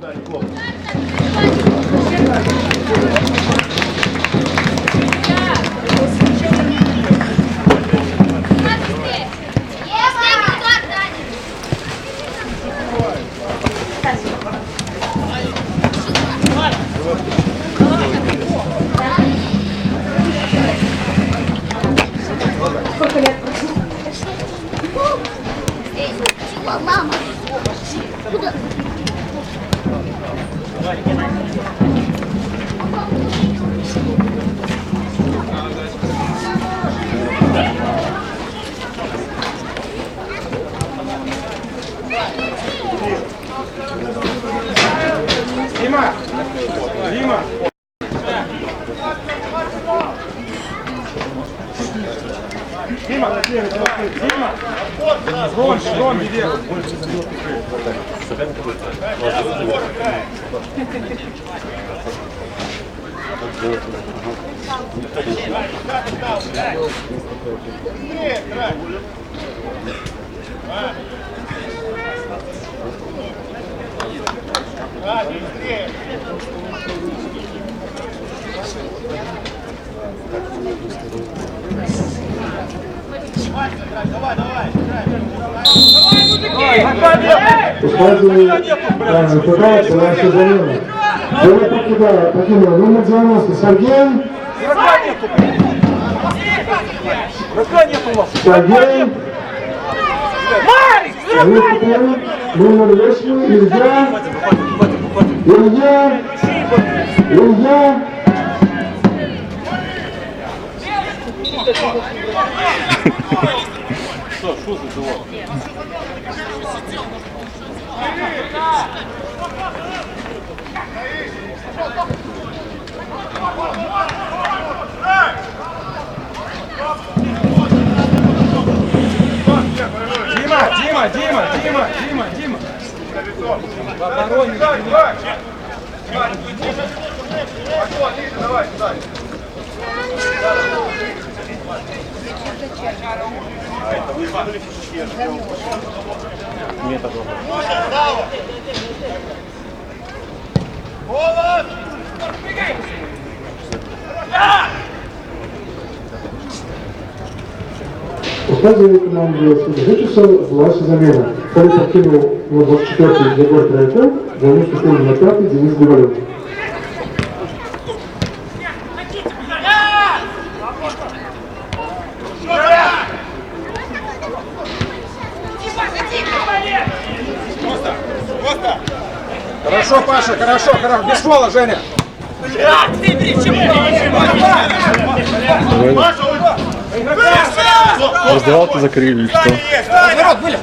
[SPEAKER 3] Да, неплохо.
[SPEAKER 2] Сколько лет прошло? Мама. Куда?
[SPEAKER 9] Дима! Дима! Дима, Дима! Громче, громче, вверх!
[SPEAKER 5] Указываю данную ситуацию на всю замену. Я покидаю номер 90 Сергей.
[SPEAKER 4] Врага нет у вас.
[SPEAKER 5] Сергей. Выступил номер 8 Илья. Илья.
[SPEAKER 4] Что за дела?
[SPEAKER 9] Дима! В обороне!
[SPEAKER 3] Давай, сюда.
[SPEAKER 5] Указываю команду Вячеслав ваша замена. Коли покинул на 24-й Егор Трояков, за ним вступил на 5-й Денис Говорев.
[SPEAKER 9] Хорошо, Паша, хорошо, без фола, Женя!
[SPEAKER 7] Раздевалку закрыли, что?
[SPEAKER 9] Народ, были!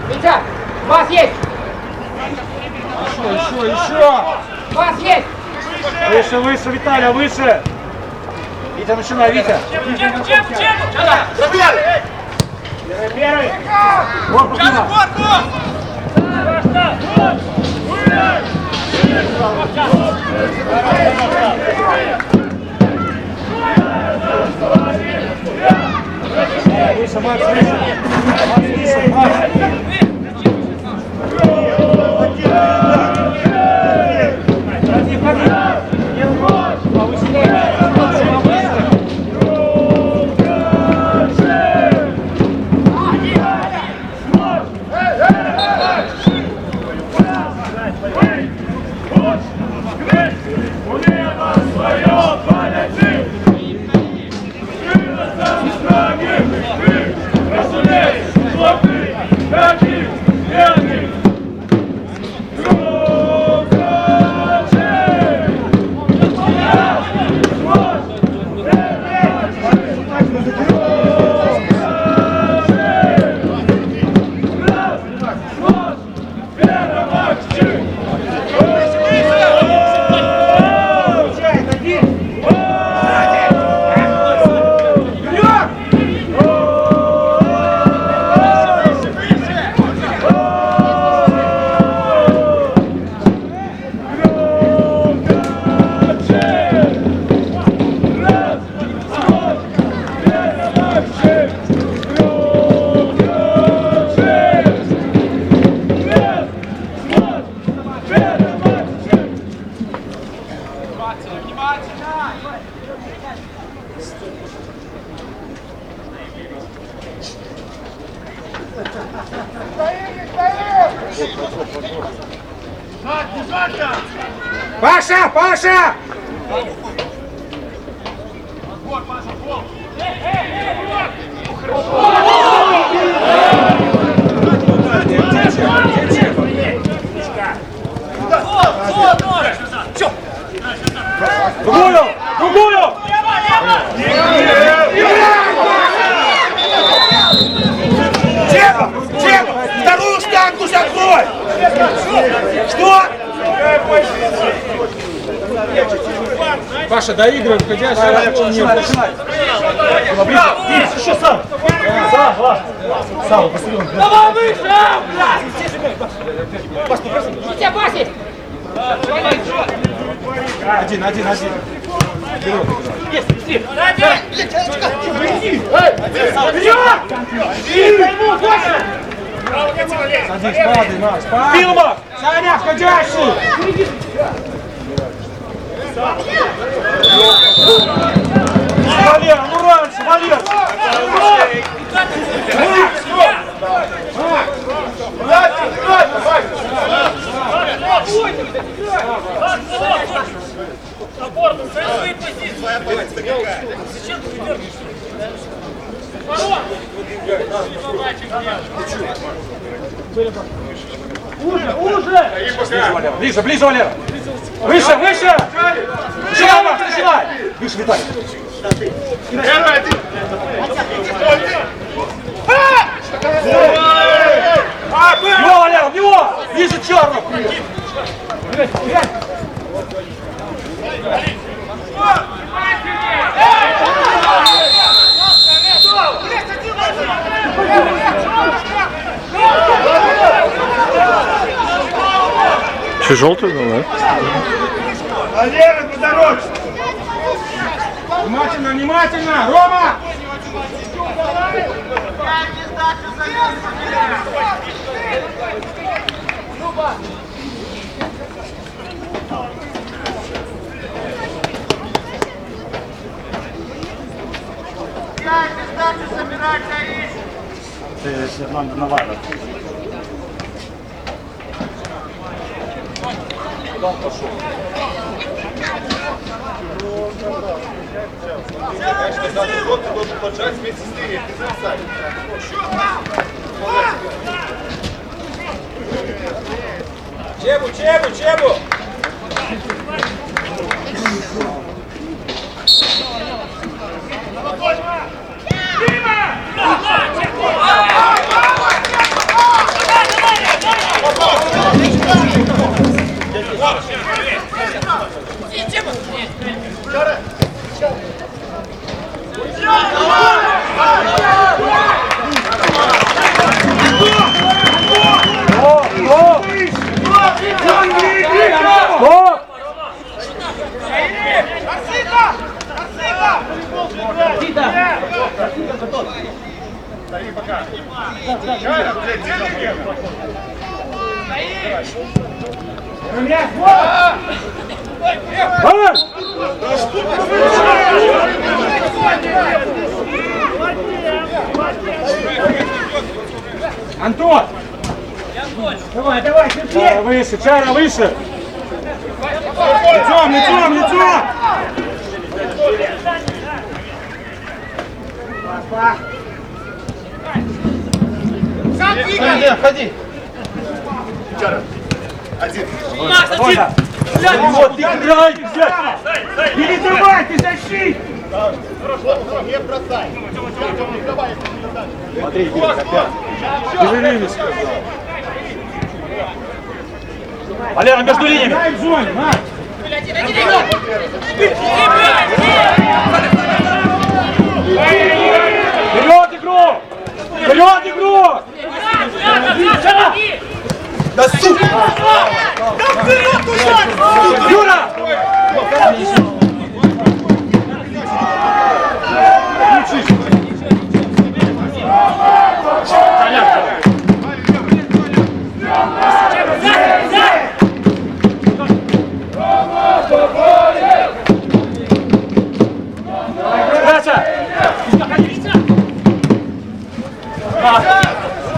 [SPEAKER 8] Витя, вас есть!
[SPEAKER 9] Еще!
[SPEAKER 8] Вас есть!
[SPEAKER 4] Выше, Виталя, выше! Витя, начинай, Витя! Первый! Вот, выше, Макс, выше! Макс!
[SPEAKER 6] Золотый, золотый, золотый,
[SPEAKER 8] Паша, Паша!
[SPEAKER 1] Другую! Другую!
[SPEAKER 8] Тема! Тема! Вторую штангу закрой! Что?
[SPEAKER 4] Паша, доигрывай, входящий.
[SPEAKER 1] Есть еще сам! Сам, Влад! Сам, посмотри.
[SPEAKER 8] Давай выше! Витя, Вася!
[SPEAKER 4] Один.
[SPEAKER 8] Есть, быстрее!
[SPEAKER 4] Садись, падай, Макс, падай.
[SPEAKER 1] Филма!
[SPEAKER 4] Саня, входящий!
[SPEAKER 1] Валер, ну раньше, Валер!
[SPEAKER 4] Ближе, Валера! Выше! Начинай, Макс, начинай! Выше, Виталий! В него, Валера, в него! Ближе, Чернов!
[SPEAKER 3] Че, желтый был, да?
[SPEAKER 1] Валера, по дороге!
[SPEAKER 8] Внимательно! Рома!
[SPEAKER 1] Ты нам виновата.
[SPEAKER 4] Куда он пошел?
[SPEAKER 3] Ты должен поджать вместе с ней, ты бросай.
[SPEAKER 8] Чебу! Антон! Давай, терпи!
[SPEAKER 1] Выше, Чара, выше!
[SPEAKER 8] Лицом!
[SPEAKER 3] Ходи! Один.
[SPEAKER 1] Вот, ты играй!
[SPEAKER 8] Передавай, ты защит!
[SPEAKER 3] Не бросай!
[SPEAKER 1] Смотри, Игорь, опять! Тяжелее сказал! Валера, между линиями!
[SPEAKER 8] Дай в зоне, на!
[SPEAKER 1] Вперед игру! Вперед игру!
[SPEAKER 3] Да сука!
[SPEAKER 1] Да вперед уже! Юра!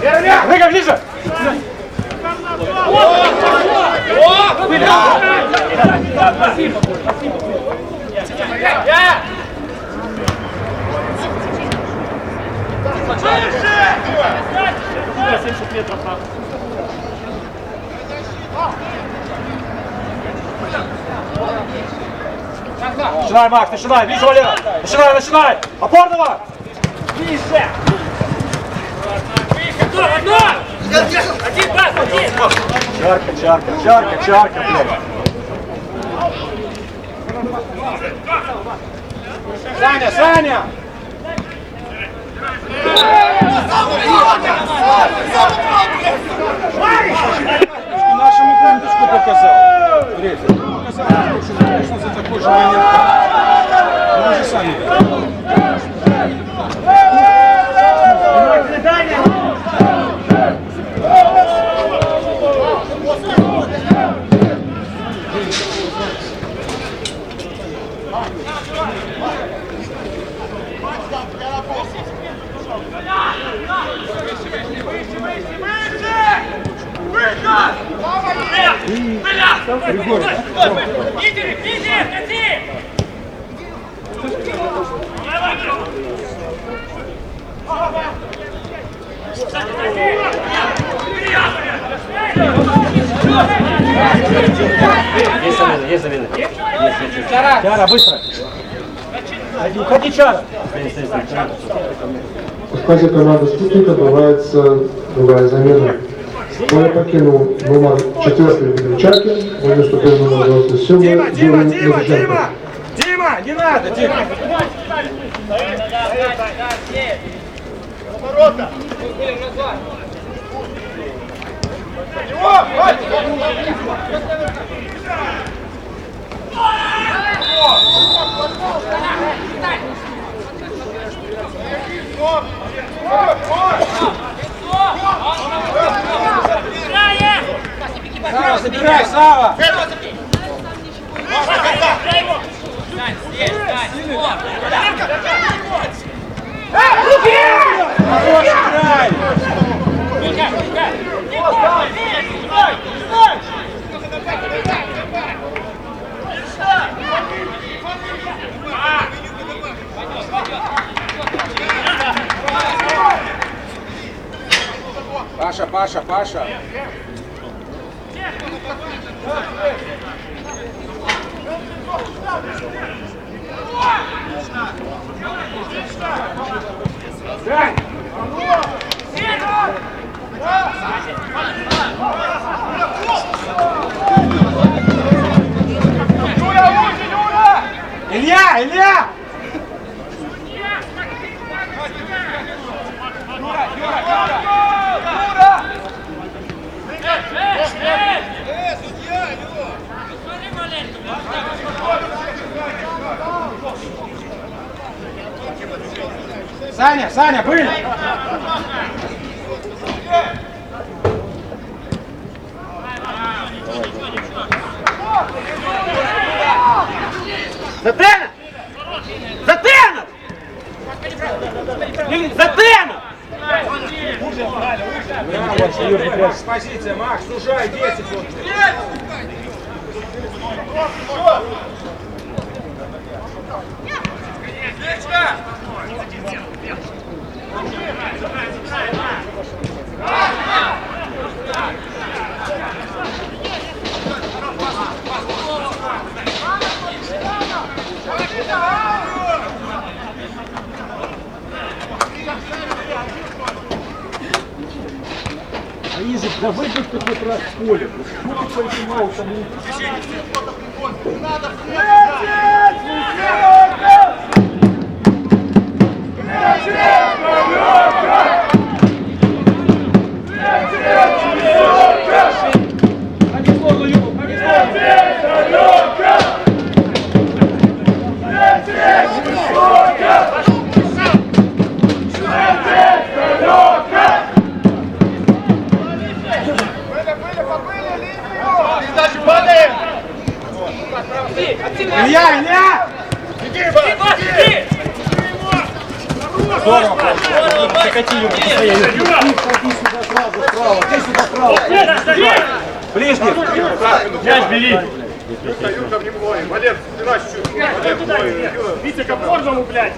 [SPEAKER 8] Рыга, ближе! Начинай, Макс, начинай! Ближе, Валера! Начинай, начинай! Опорного! Ближе! Чарка, блядь! Саня! Нашему комнаточку показал. Показал, что за такой же момент. Мы же сами.
[SPEAKER 1] Есть замена.
[SPEAKER 8] Чара, быстро! Уходи, Чара!
[SPEAKER 5] В складе команды «Спутника» отбывается другая замена. Поле покинул номер 4 Бедричакин, он выступил номер 27 Юрий Мирженко.
[SPEAKER 8] Дима, не надо, Дима! Сава, забирай, Сава! Хороший край! Паша! Илья! Саня, были!
[SPEAKER 1] Затенов!
[SPEAKER 8] Позиция, Макс, сужай, 10 вот. Они же, да выйдут хоть раз в поле. Что ты понимал, там Илья! Здорово!
[SPEAKER 4] Ближний.
[SPEAKER 1] Мяч бери.
[SPEAKER 3] Юрка, внимание. Валер, спина чуть-чуть. Валер, Юра.
[SPEAKER 1] Витя, ко форзому, блядь.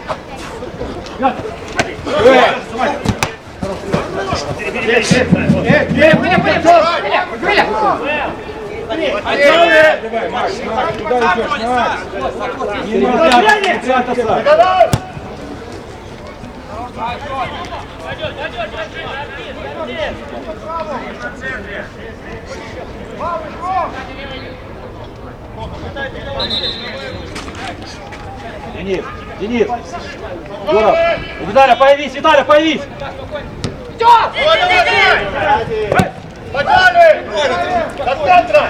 [SPEAKER 4] Денис, Денис. Юра, Виталя, появись, Виталя, появись.
[SPEAKER 3] Погнали! До центра!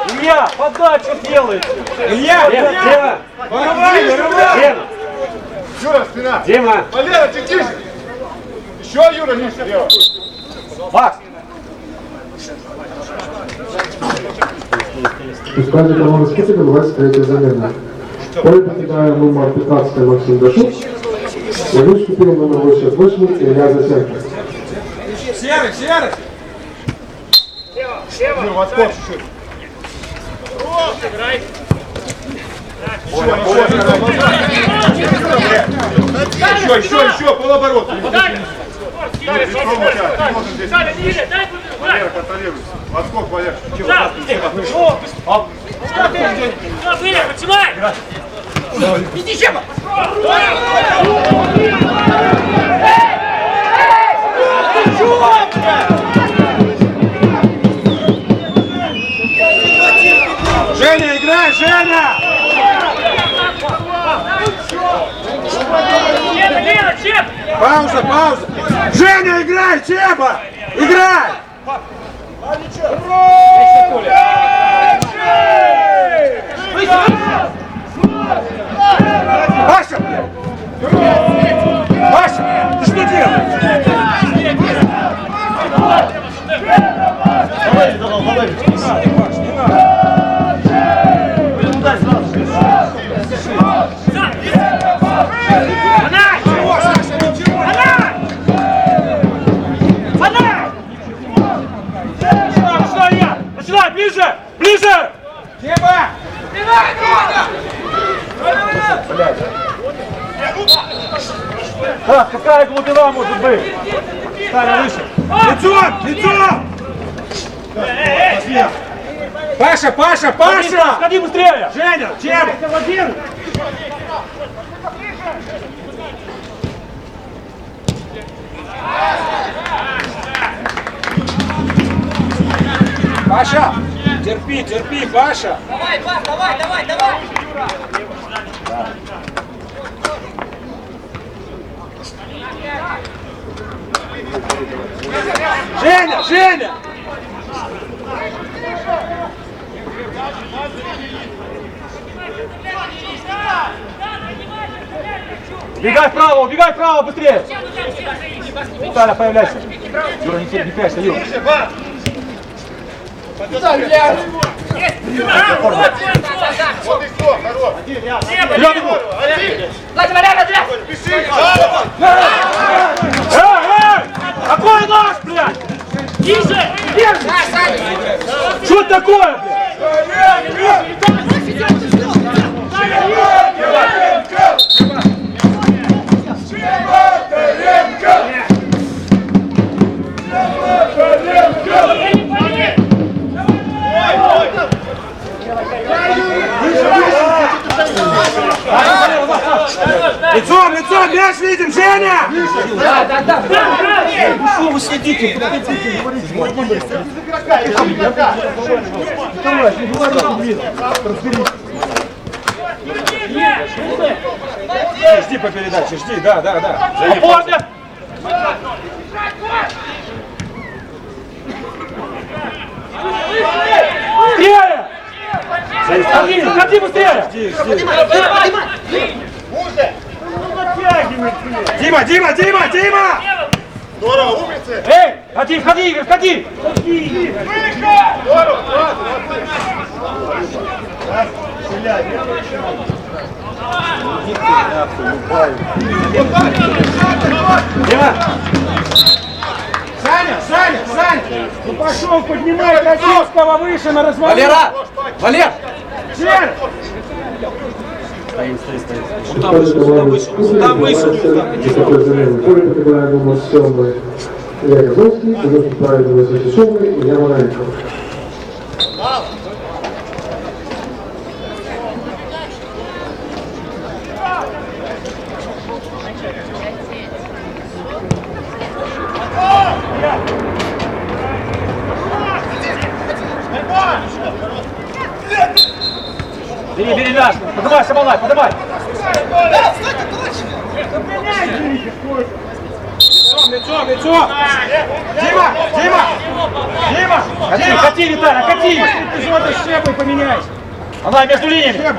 [SPEAKER 4] Илья, подачу делает.
[SPEAKER 1] Илья, Дима.
[SPEAKER 3] Вырывай, вырывай!
[SPEAKER 1] Дима.
[SPEAKER 3] Юра, спина!
[SPEAKER 1] Дима.
[SPEAKER 3] Валера, чуть тише! Еще, Юра, ниже, лево!
[SPEAKER 4] Макс.
[SPEAKER 5] У складі команди Скипіка 23 заміна. Поле покидає номер 15 Максим Дашук. І виступив номер 88 Ілля Засенко.
[SPEAKER 8] Серый, серый!
[SPEAKER 3] Юра, в отскок чуть-чуть. Еще, полоборота. Валера, контролируй. В отскок, Валер.
[SPEAKER 8] Женя, играй, Женя! Пауза, пауза! Женя, играй, Чеба! Играй! Паша! Паша, ты что делаешь?
[SPEAKER 1] Начинай, ближе! Ближе!
[SPEAKER 8] Чеба!
[SPEAKER 1] Так, какая глубина может быть? Таня, выше.
[SPEAKER 8] Лицом! Лицом! Паша, Паша, Паша!
[SPEAKER 1] Сходи быстрее!
[SPEAKER 8] Женя, Чеба! Паша! Терпи, терпи, Паша! Женя, Женя!
[SPEAKER 1] Убегай вправо, быстрее! Таня, появляйся! Юра, не прячься, Юра!
[SPEAKER 3] Вот и все, хорош!
[SPEAKER 1] Вперед его!
[SPEAKER 3] Пиши!
[SPEAKER 1] Эй! Какой наш, блядь? Тише! Что такое, блядь?
[SPEAKER 8] Лицом, лицом, мяч видим, Женя!
[SPEAKER 1] Что вы следите?
[SPEAKER 8] Жди по передаче, жди, да.
[SPEAKER 4] Опорно! Быстрее! Ходи быстрее!
[SPEAKER 8] Дима!
[SPEAKER 3] Здорово, умницы!
[SPEAKER 4] Эй! Ходи, Игорь, ходи!
[SPEAKER 3] Здорово!
[SPEAKER 4] Дима!
[SPEAKER 8] Саня! Ну пошел, поднимай Катинского выше на разворот!
[SPEAKER 4] Валер!
[SPEAKER 8] Член!
[SPEAKER 5] Там вышел. Поле категории номер 7. Илья Козловский, идет правильно Васильевой и Илья Монаренко.
[SPEAKER 4] Бери наш! Подавай, Самолай, подавай!
[SPEAKER 8] Лицо! Дима!
[SPEAKER 4] Кати, Виталий, кати!
[SPEAKER 8] Ты же это щепой поменяйся!
[SPEAKER 4] Она между линиями!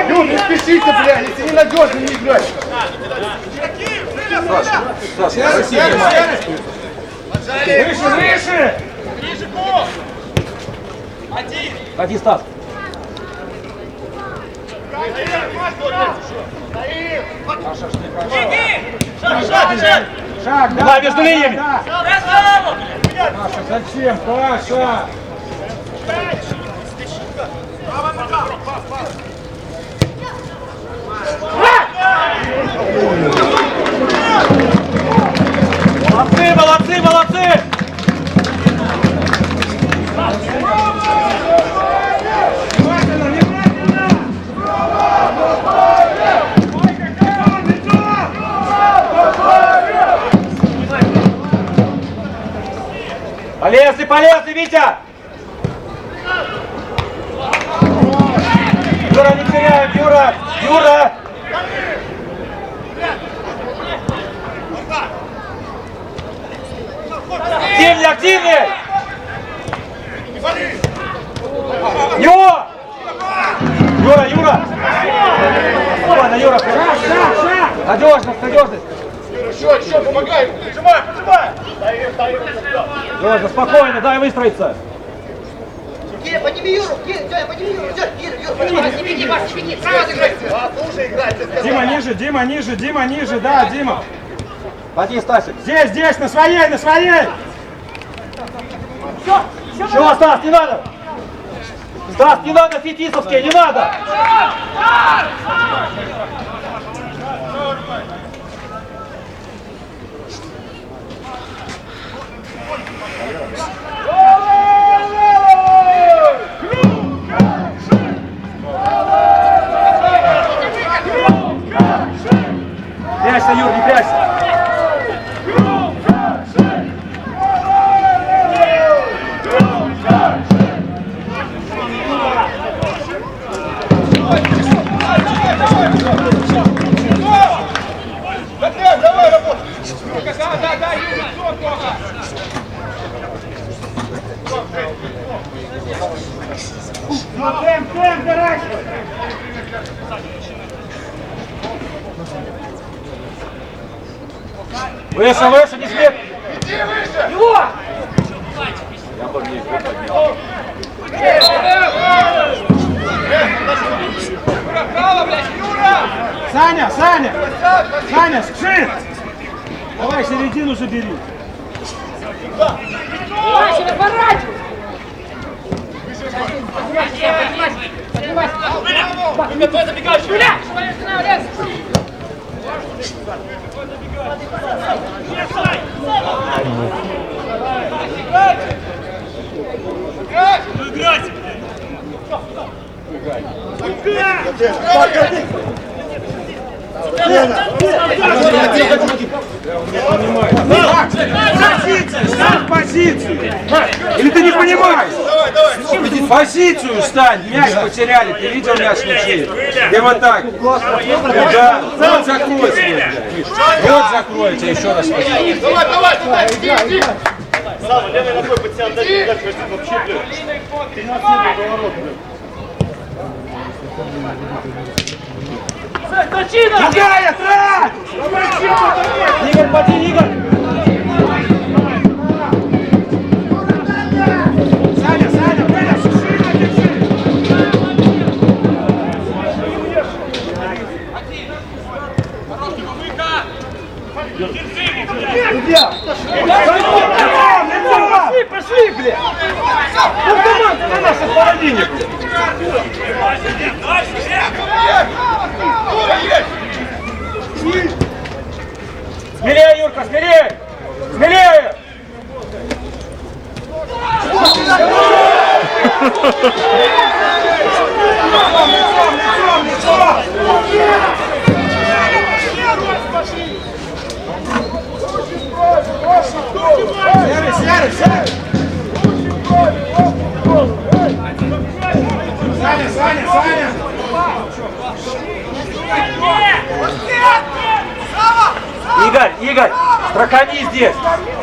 [SPEAKER 3] Юр, не спешите, бля, если не надежно, не играть.
[SPEAKER 8] Выше!
[SPEAKER 4] Ходи, Стас!
[SPEAKER 8] Шаг,
[SPEAKER 4] Давай между линиями!
[SPEAKER 8] Паша, зачем, Паша?
[SPEAKER 4] Молодцы! Полезли, Витя! Юра, не теряем, Юра! Активнее! Юра! Спокойно, Юра! Надежность!
[SPEAKER 3] Еще, помогай! Прижимай!
[SPEAKER 4] Надежно, спокойно, дай выстроиться!
[SPEAKER 9] Киря, подними Юру! Киря, подними Юру! Юра, подними! Маш, не беги! Сразу играй!
[SPEAKER 3] Слушай, играть, ты сказал.
[SPEAKER 8] Дима ниже, да, Дима!
[SPEAKER 4] Ходи, Стасик!
[SPEAKER 8] Здесь, на своей!
[SPEAKER 4] Чего, Стас, не надо! Стас, не надо, фетисовские, не надо! Прячься, Юр, не прячься!
[SPEAKER 3] Давай, работай!
[SPEAKER 8] Да, Юра, темп, дорогой!
[SPEAKER 4] Выше, не смей!
[SPEAKER 3] Иди выше!
[SPEAKER 8] Его!
[SPEAKER 4] Я поднял.
[SPEAKER 8] Саня, скажи! Давай середину забери.
[SPEAKER 2] Вася, наворачивай!
[SPEAKER 8] Позицию! Или ты не понимаешь? Позицию встань, мяч потеряли, ты видел мяч ничей? Где в атаке? Да, вот закройте. Вот закройте, еще раз.
[SPEAKER 3] Давай, иди.
[SPEAKER 1] Сава, левой ногой подтянут, дальше вообще, блядь. Ты не отсюда, поворот, блядь.
[SPEAKER 8] Игорь, отрать!
[SPEAKER 1] Игорь, поди, Игорь!
[SPEAKER 8] Пошли, блядь! Автомат на нашей половине, блядь!
[SPEAKER 1] Смелее, Юрка, смелее! Смелее!
[SPEAKER 8] Саня!
[SPEAKER 1] Игорь, страхани здесь!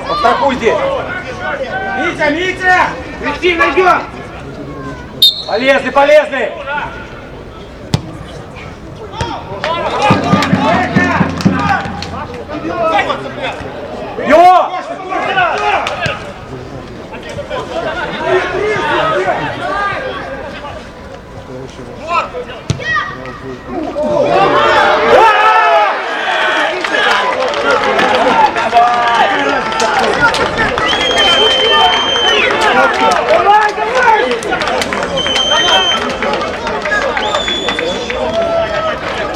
[SPEAKER 1] Подстрахуй здесь!
[SPEAKER 8] Митя! Иди, найдем!
[SPEAKER 1] Полезный! Йо!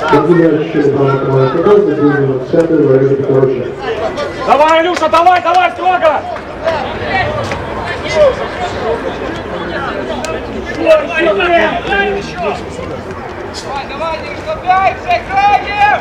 [SPEAKER 5] Разделяющие банковые показы, 2 минуты, 10 варили короче.
[SPEAKER 1] Давай, Илюша, давай, строго!
[SPEAKER 9] Давай, не расслабляйся, играем!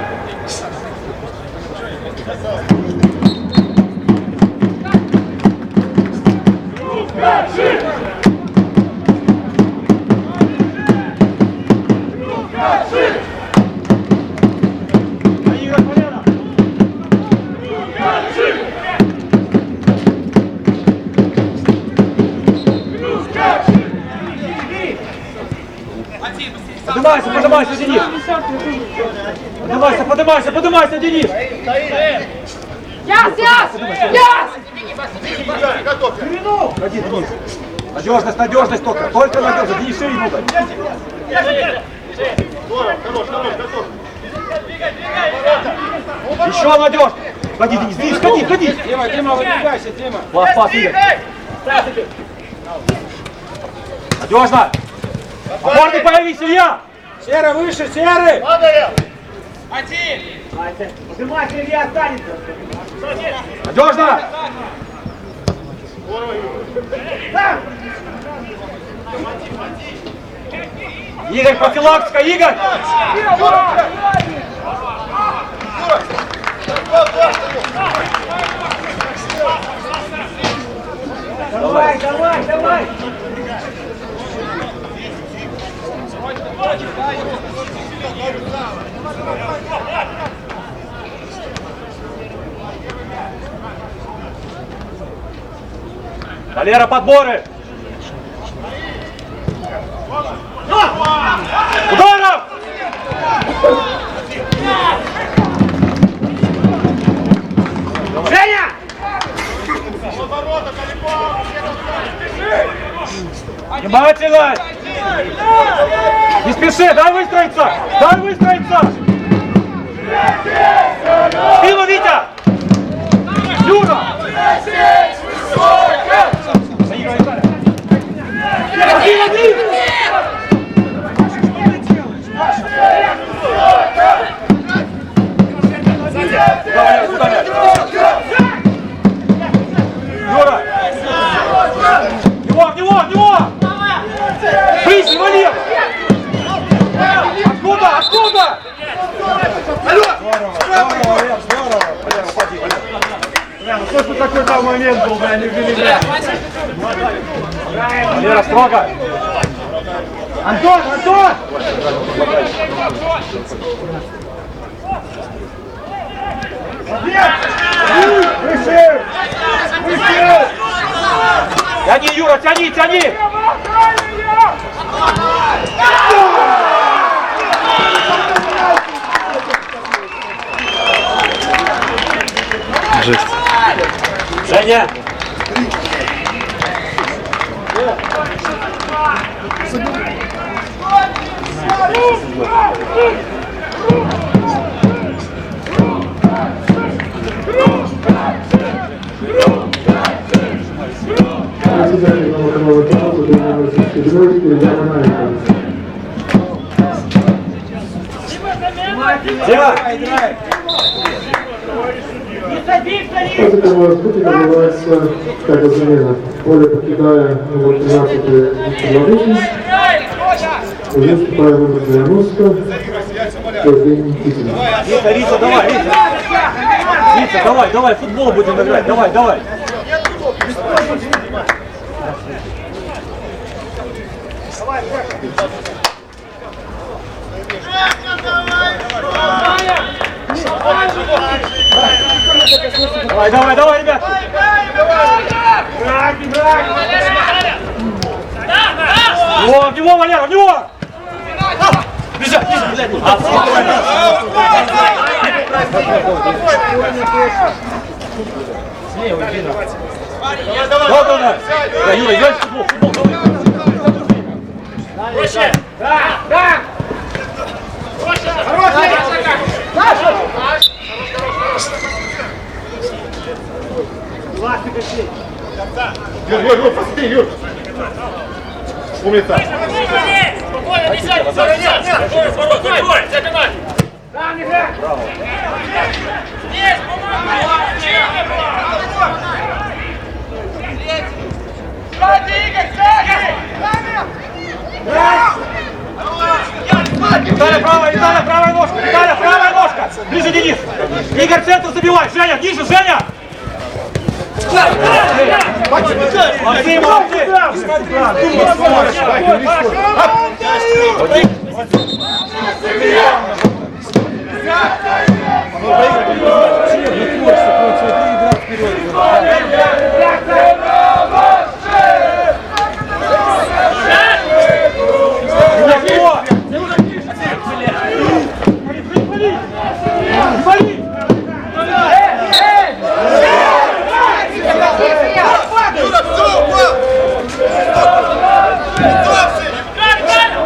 [SPEAKER 1] Поднимайся, Денис! Поднимайся, Денис!
[SPEAKER 2] Яс!
[SPEAKER 1] Надежность только надежность, Денис, шире нужно. Еще надежно! Ходи, Денис, ходи!
[SPEAKER 8] Дима, выдвигайся, Дима!
[SPEAKER 1] Пас, Игорь! Надежно! Опорный появись, Илья!
[SPEAKER 8] Серый выше, Серый!
[SPEAKER 1] Поднимайся, Илья, останется! Надежно! Игорь, профилактика, Игорь! Давай! Валера, подборы! Ударов! Женя! Внимательно! Не спеши, дай выстроиться! Спину, Витя! Юра! Юра! В него! Ближе, Валер! Откуда? Бля, ну что ж такой там момент был, бля, не ввели, бля.
[SPEAKER 4] Валера, строго!
[SPEAKER 1] Антон, Антон! Выше! Выше!
[SPEAKER 4] Тяни, Юра, тяни, тяни!
[SPEAKER 7] Жесть.
[SPEAKER 4] Женя!
[SPEAKER 5] Председатель нового команды номер 32 Илья Манаенко.
[SPEAKER 4] Дима!
[SPEAKER 5] После того разбития называется какая-то замена. Поле покидая номер 13 Виктор уже вступает номер 90 Евгений Никитин.
[SPEAKER 4] Вица, давай, Вица! Вица, давай, давай, футбол будем играть, давай, давай! Давай, давай, давай, ребят! В него, Валера, в него! Бежать, бежать, блядь! Да, Юра, играй в футбол, футбол, давай! Проще! Да, да! Хороший!
[SPEAKER 3] Юр, посмотри, Юр. Умница.
[SPEAKER 6] Спокойно, не сядь, Браво. Есть,
[SPEAKER 4] Виталя, правая ножка! Виталя, правая ножка! Ближе, Денис! Игорь, центр забивай! Женя, ниже, Женя! Максим,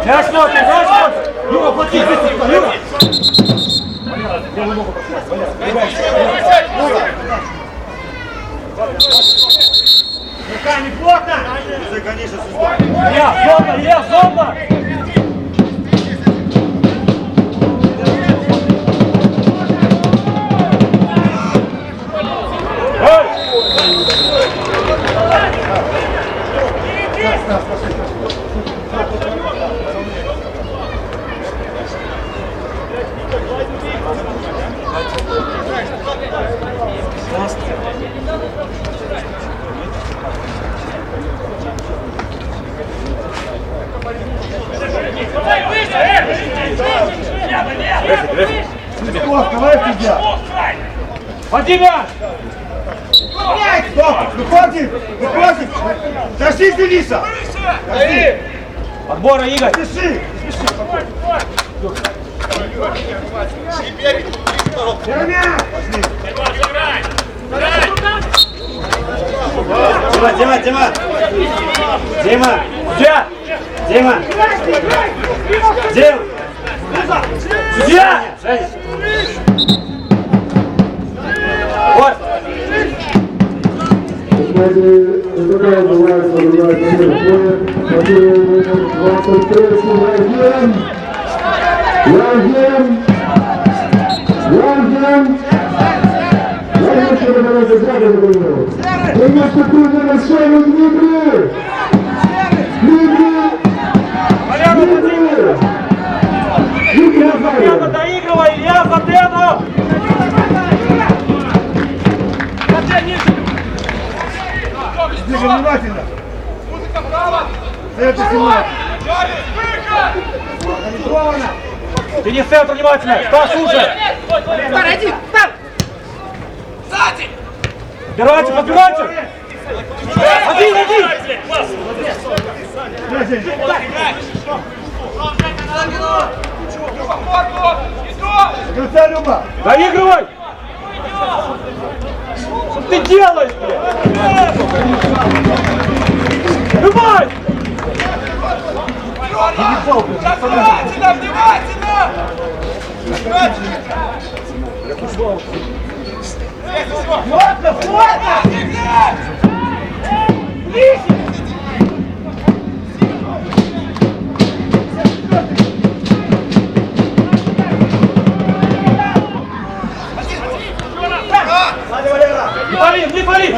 [SPEAKER 4] я смотрю, Юра, плати, Юра!
[SPEAKER 1] Рука не плотно! Загони сейчас.
[SPEAKER 4] Илья, зона!
[SPEAKER 1] Давай тебя!
[SPEAKER 4] Поднимай!
[SPEAKER 1] Выходит! Выходит! Тащи Дениса!
[SPEAKER 4] Отбора, Игорь!
[SPEAKER 1] Спеши! Дима! Дима!
[SPEAKER 4] Судья!
[SPEAKER 1] Дима! Дима!
[SPEAKER 4] Судья! Вот!
[SPEAKER 5] Другая бывает, забывает номер поля, который номер 23 Ягин! Я еще на разыграли говорю. Конечно, трудно на шею Дмитрий!
[SPEAKER 4] Илья доигрывай, Илья, Заденов!
[SPEAKER 1] Двигай внимательно!
[SPEAKER 4] Тяни центр внимательно. Стас уже.
[SPEAKER 6] Иди, там! Сзади!
[SPEAKER 4] Подбирайте, подбирайте. Один. Доигрывай. Что ты делаешь, блядь? Давай!
[SPEAKER 6] Внимательно, внимательно!
[SPEAKER 4] Не пали!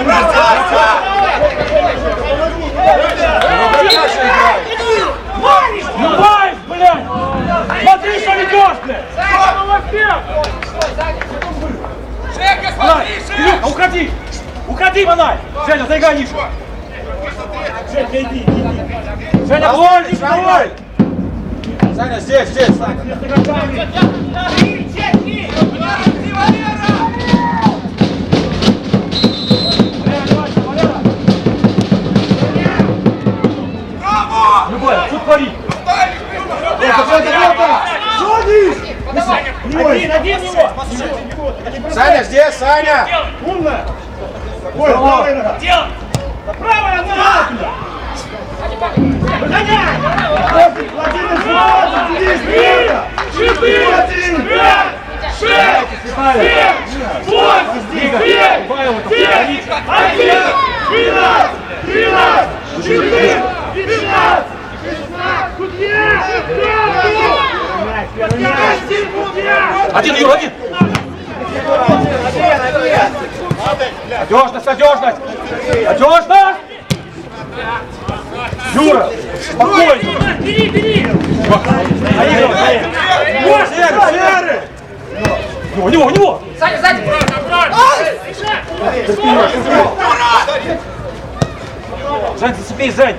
[SPEAKER 4] Давай, блядь! Смотри, что ведешь, блядь!
[SPEAKER 6] Жека,
[SPEAKER 4] Манай!
[SPEAKER 6] смотри, Жека!
[SPEAKER 4] Илюха, уходи! Уходи, Манай! Женя, заиграй ниже! Женя, блонь, давай!
[SPEAKER 8] Саня, здесь, Саня.
[SPEAKER 4] Любой, что творит? Один него!
[SPEAKER 8] Саня, здесь, Саня.
[SPEAKER 1] Умная! Ой, правая нога!
[SPEAKER 6] Делай! Правая нога!
[SPEAKER 1] Владимир, 16, здесь, справа!
[SPEAKER 6] 4, 5, 6, 7, 8, 9, 10, 11, 12, 13, 14, 15, 16,
[SPEAKER 4] Один, Юра, один! Надежность, надежность! Надежность! Юра, спокойно!
[SPEAKER 6] бери!
[SPEAKER 4] Серый! У него!
[SPEAKER 6] Сзади!
[SPEAKER 4] Жень, зацепись, Жень!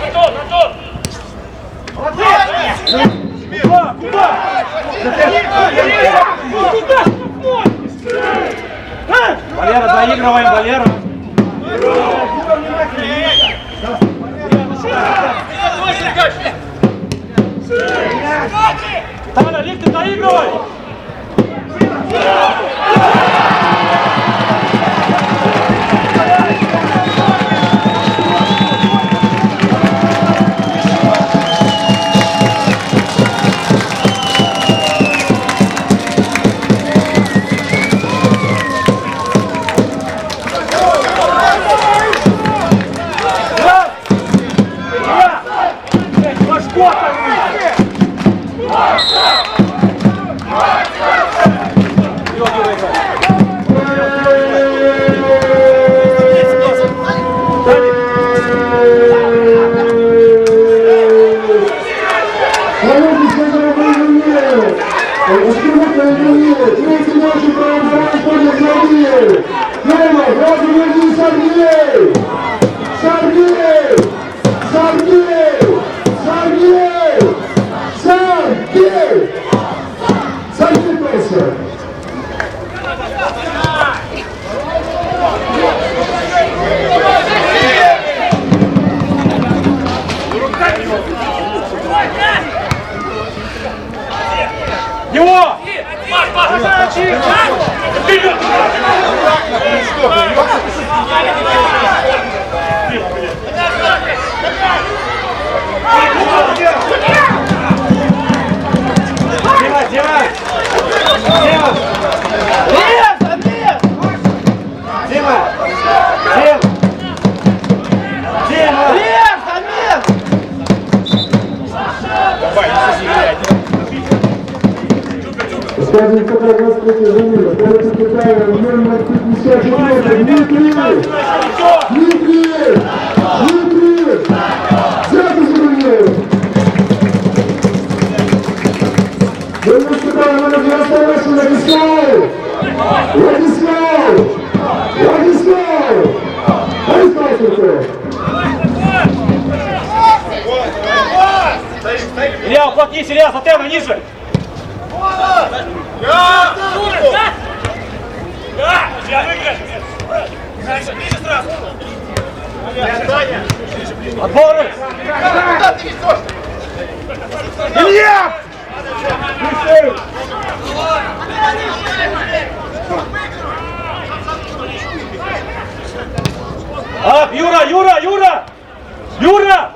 [SPEAKER 6] Антон!
[SPEAKER 4] Куда? Валера, доигрываем, Валера! Таня, Лик, ты доигрывай!
[SPEAKER 6] Его!
[SPEAKER 5] Стадник фотографии Замира, Борис Китаева, номер 54, Дмитрий! Взятый Замир! Борис Китаева, номер 98, Владислав! Владислав! Владислав!
[SPEAKER 1] Илья, уплотнись, Илья, Затена, ниже! Отборы!
[SPEAKER 9] Куда ты несешь?
[SPEAKER 1] Илья! Ап, Юра, Юра, Юра! Юра!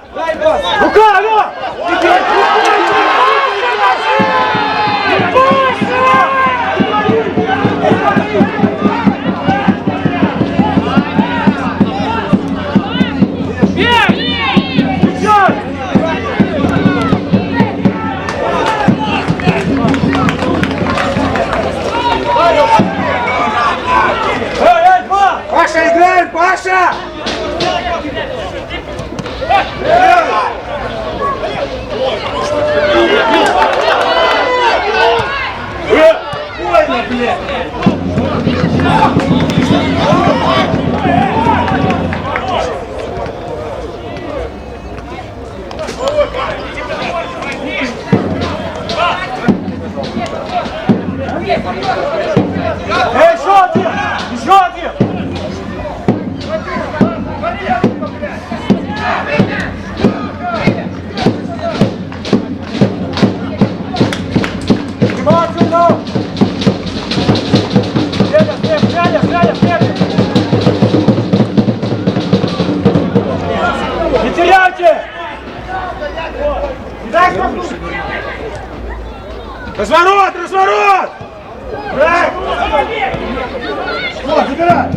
[SPEAKER 1] Рука, алло!
[SPEAKER 8] Паша, играем, Паша!
[SPEAKER 1] Больно, блядь! Эй, еще один! Еще один! Внимательно! Не теряйте! Не дай спокойно!
[SPEAKER 8] Разворот, разворот!
[SPEAKER 1] Вот, забирай!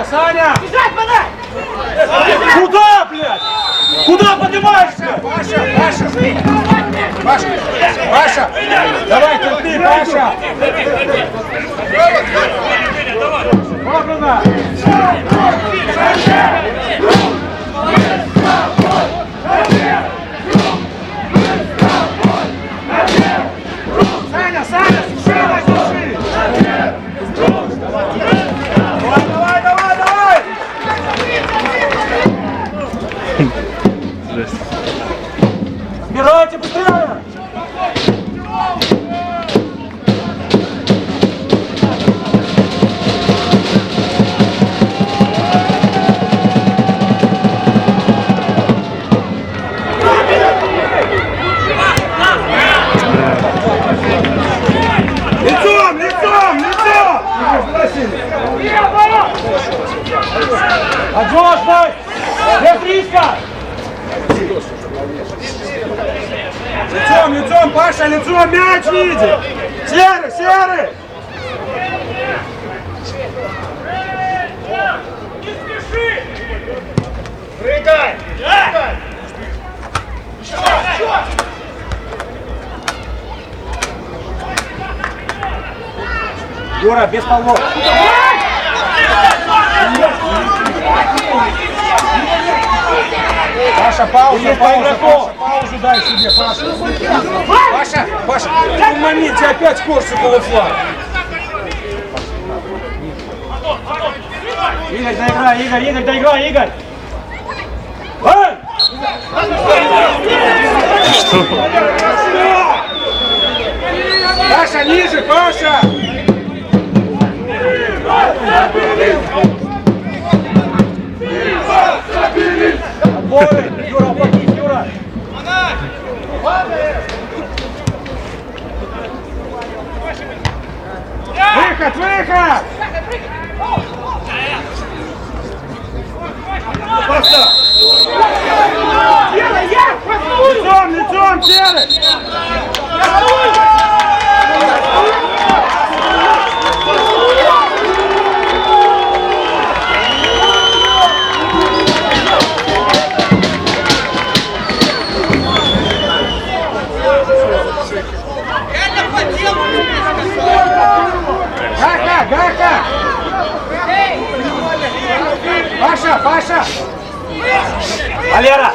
[SPEAKER 1] Саня, Саня! Куда, блядь? Куда поднимаешься?
[SPEAKER 8] Паша, Паша! Паша! Паша! Давай, терпи, Паша!
[SPEAKER 1] Погнали!
[SPEAKER 8] Саня, Саня, суши, суши!
[SPEAKER 1] Давай, давай, давай! Убирайте быстрее!
[SPEAKER 8] Лицом, лицом, лицом!
[SPEAKER 1] Отжёшь, бой! Без риска!
[SPEAKER 8] Лицом, лицом, Паша, лицом, мяч видит! Серый, серый!
[SPEAKER 9] Прыгай! Прыгай!
[SPEAKER 1] Юра, без полов!
[SPEAKER 8] Паша, пауза,
[SPEAKER 1] Есть
[SPEAKER 8] пауза,
[SPEAKER 1] игроков.
[SPEAKER 8] Паша, паузу дай себе, Паша. Паша, Паша, в этом моменте опять Корсаков флаг.
[SPEAKER 1] Игорь, доиграй, Игорь, Игорь, доиграй, Игорь! Эй!
[SPEAKER 8] Паша, ниже, Паша!
[SPEAKER 1] Отборы! Юра, уплотнись, Юра!
[SPEAKER 8] Выход, выход! Лицом, лицом, серый! Гака, Гака! Паша, Паша!
[SPEAKER 1] Валера!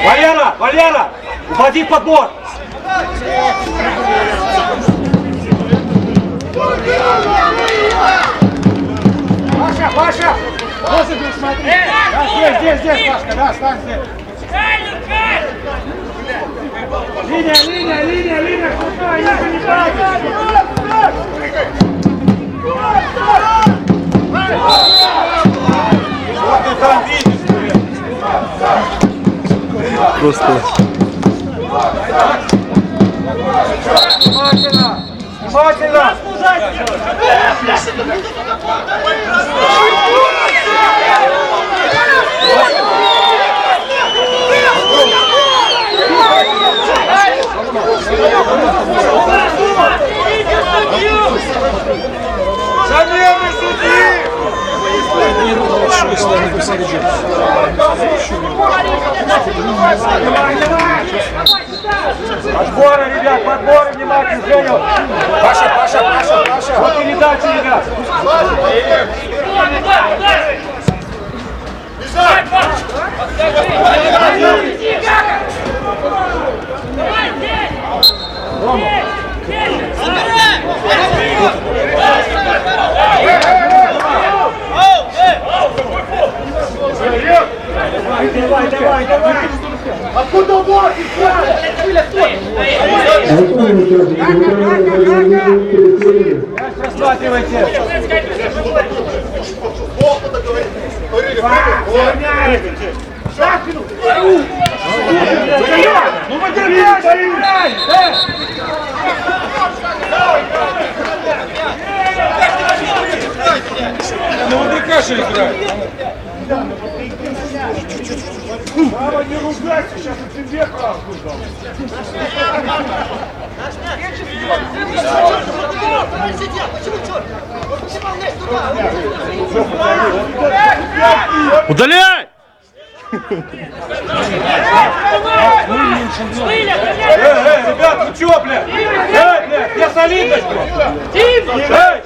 [SPEAKER 1] Валера! Валера! Уходи в подбор!
[SPEAKER 8] Паша, Паша!
[SPEAKER 3] Розыгрыш, смотри. Да, здесь, Пашка, да, стань здесь. Линия, крутая, не
[SPEAKER 8] Вот ты там видишь,
[SPEAKER 7] Просто.
[SPEAKER 8] Внимательно! Замены судьи!
[SPEAKER 1] Подборы, ребят, подборы, внимательно, Женя. Паша. Вот передачи, ребят. Давай. Откуда удар?
[SPEAKER 5] Рассматривайте.
[SPEAKER 6] Ну выдержай!
[SPEAKER 8] Ну вот Каша играет.
[SPEAKER 6] Мама, не ругайся, сейчас и тебе краску дам.
[SPEAKER 7] Удаляй!
[SPEAKER 1] Ребят, ну чё, блядь? Блядь, где солидность, блядь?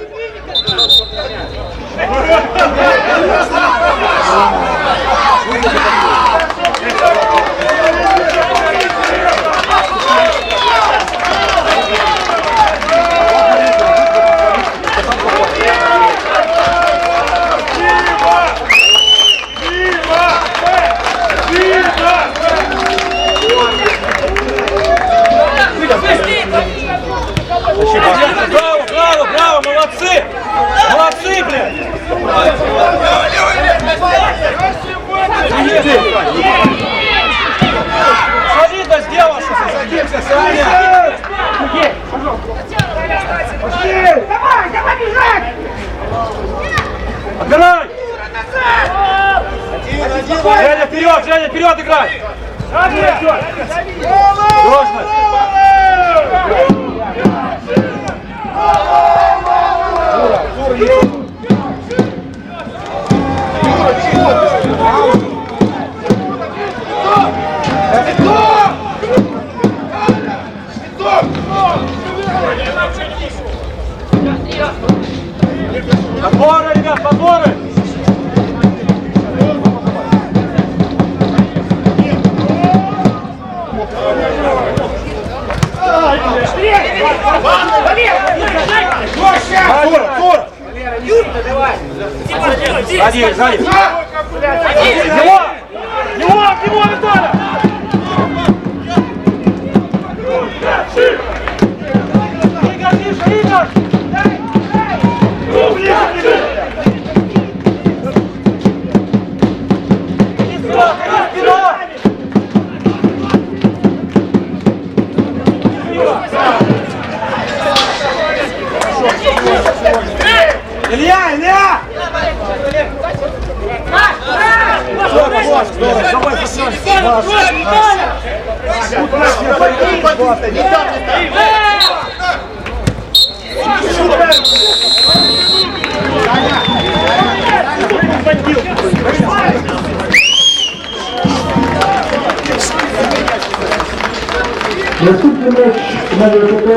[SPEAKER 1] Браво, молодцы! Молодцы, блядь! Солидно сделал, что садимся, Саня!
[SPEAKER 6] Давай, бежать!
[SPEAKER 1] Отбирай! Женя, вперед играй! Дружно! Подборы, ребят, подборы! Сзади! Его, Виталя! Игорь! Илья!
[SPEAKER 5] Наступний матч на ВК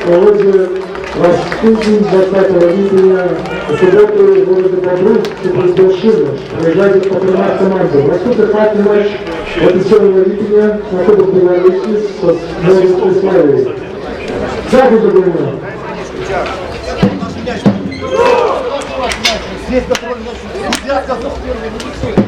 [SPEAKER 5] проводить Восточний 20 липня у суботу в городе Бобруйск через Белшину. Приезжайте поднимать команду. Наступный хатный матч 27 липня на Кубок Беларуси с Новой Преславией. Запуск
[SPEAKER 3] Здесь контроль мяч. Судья сказал в первой минуте.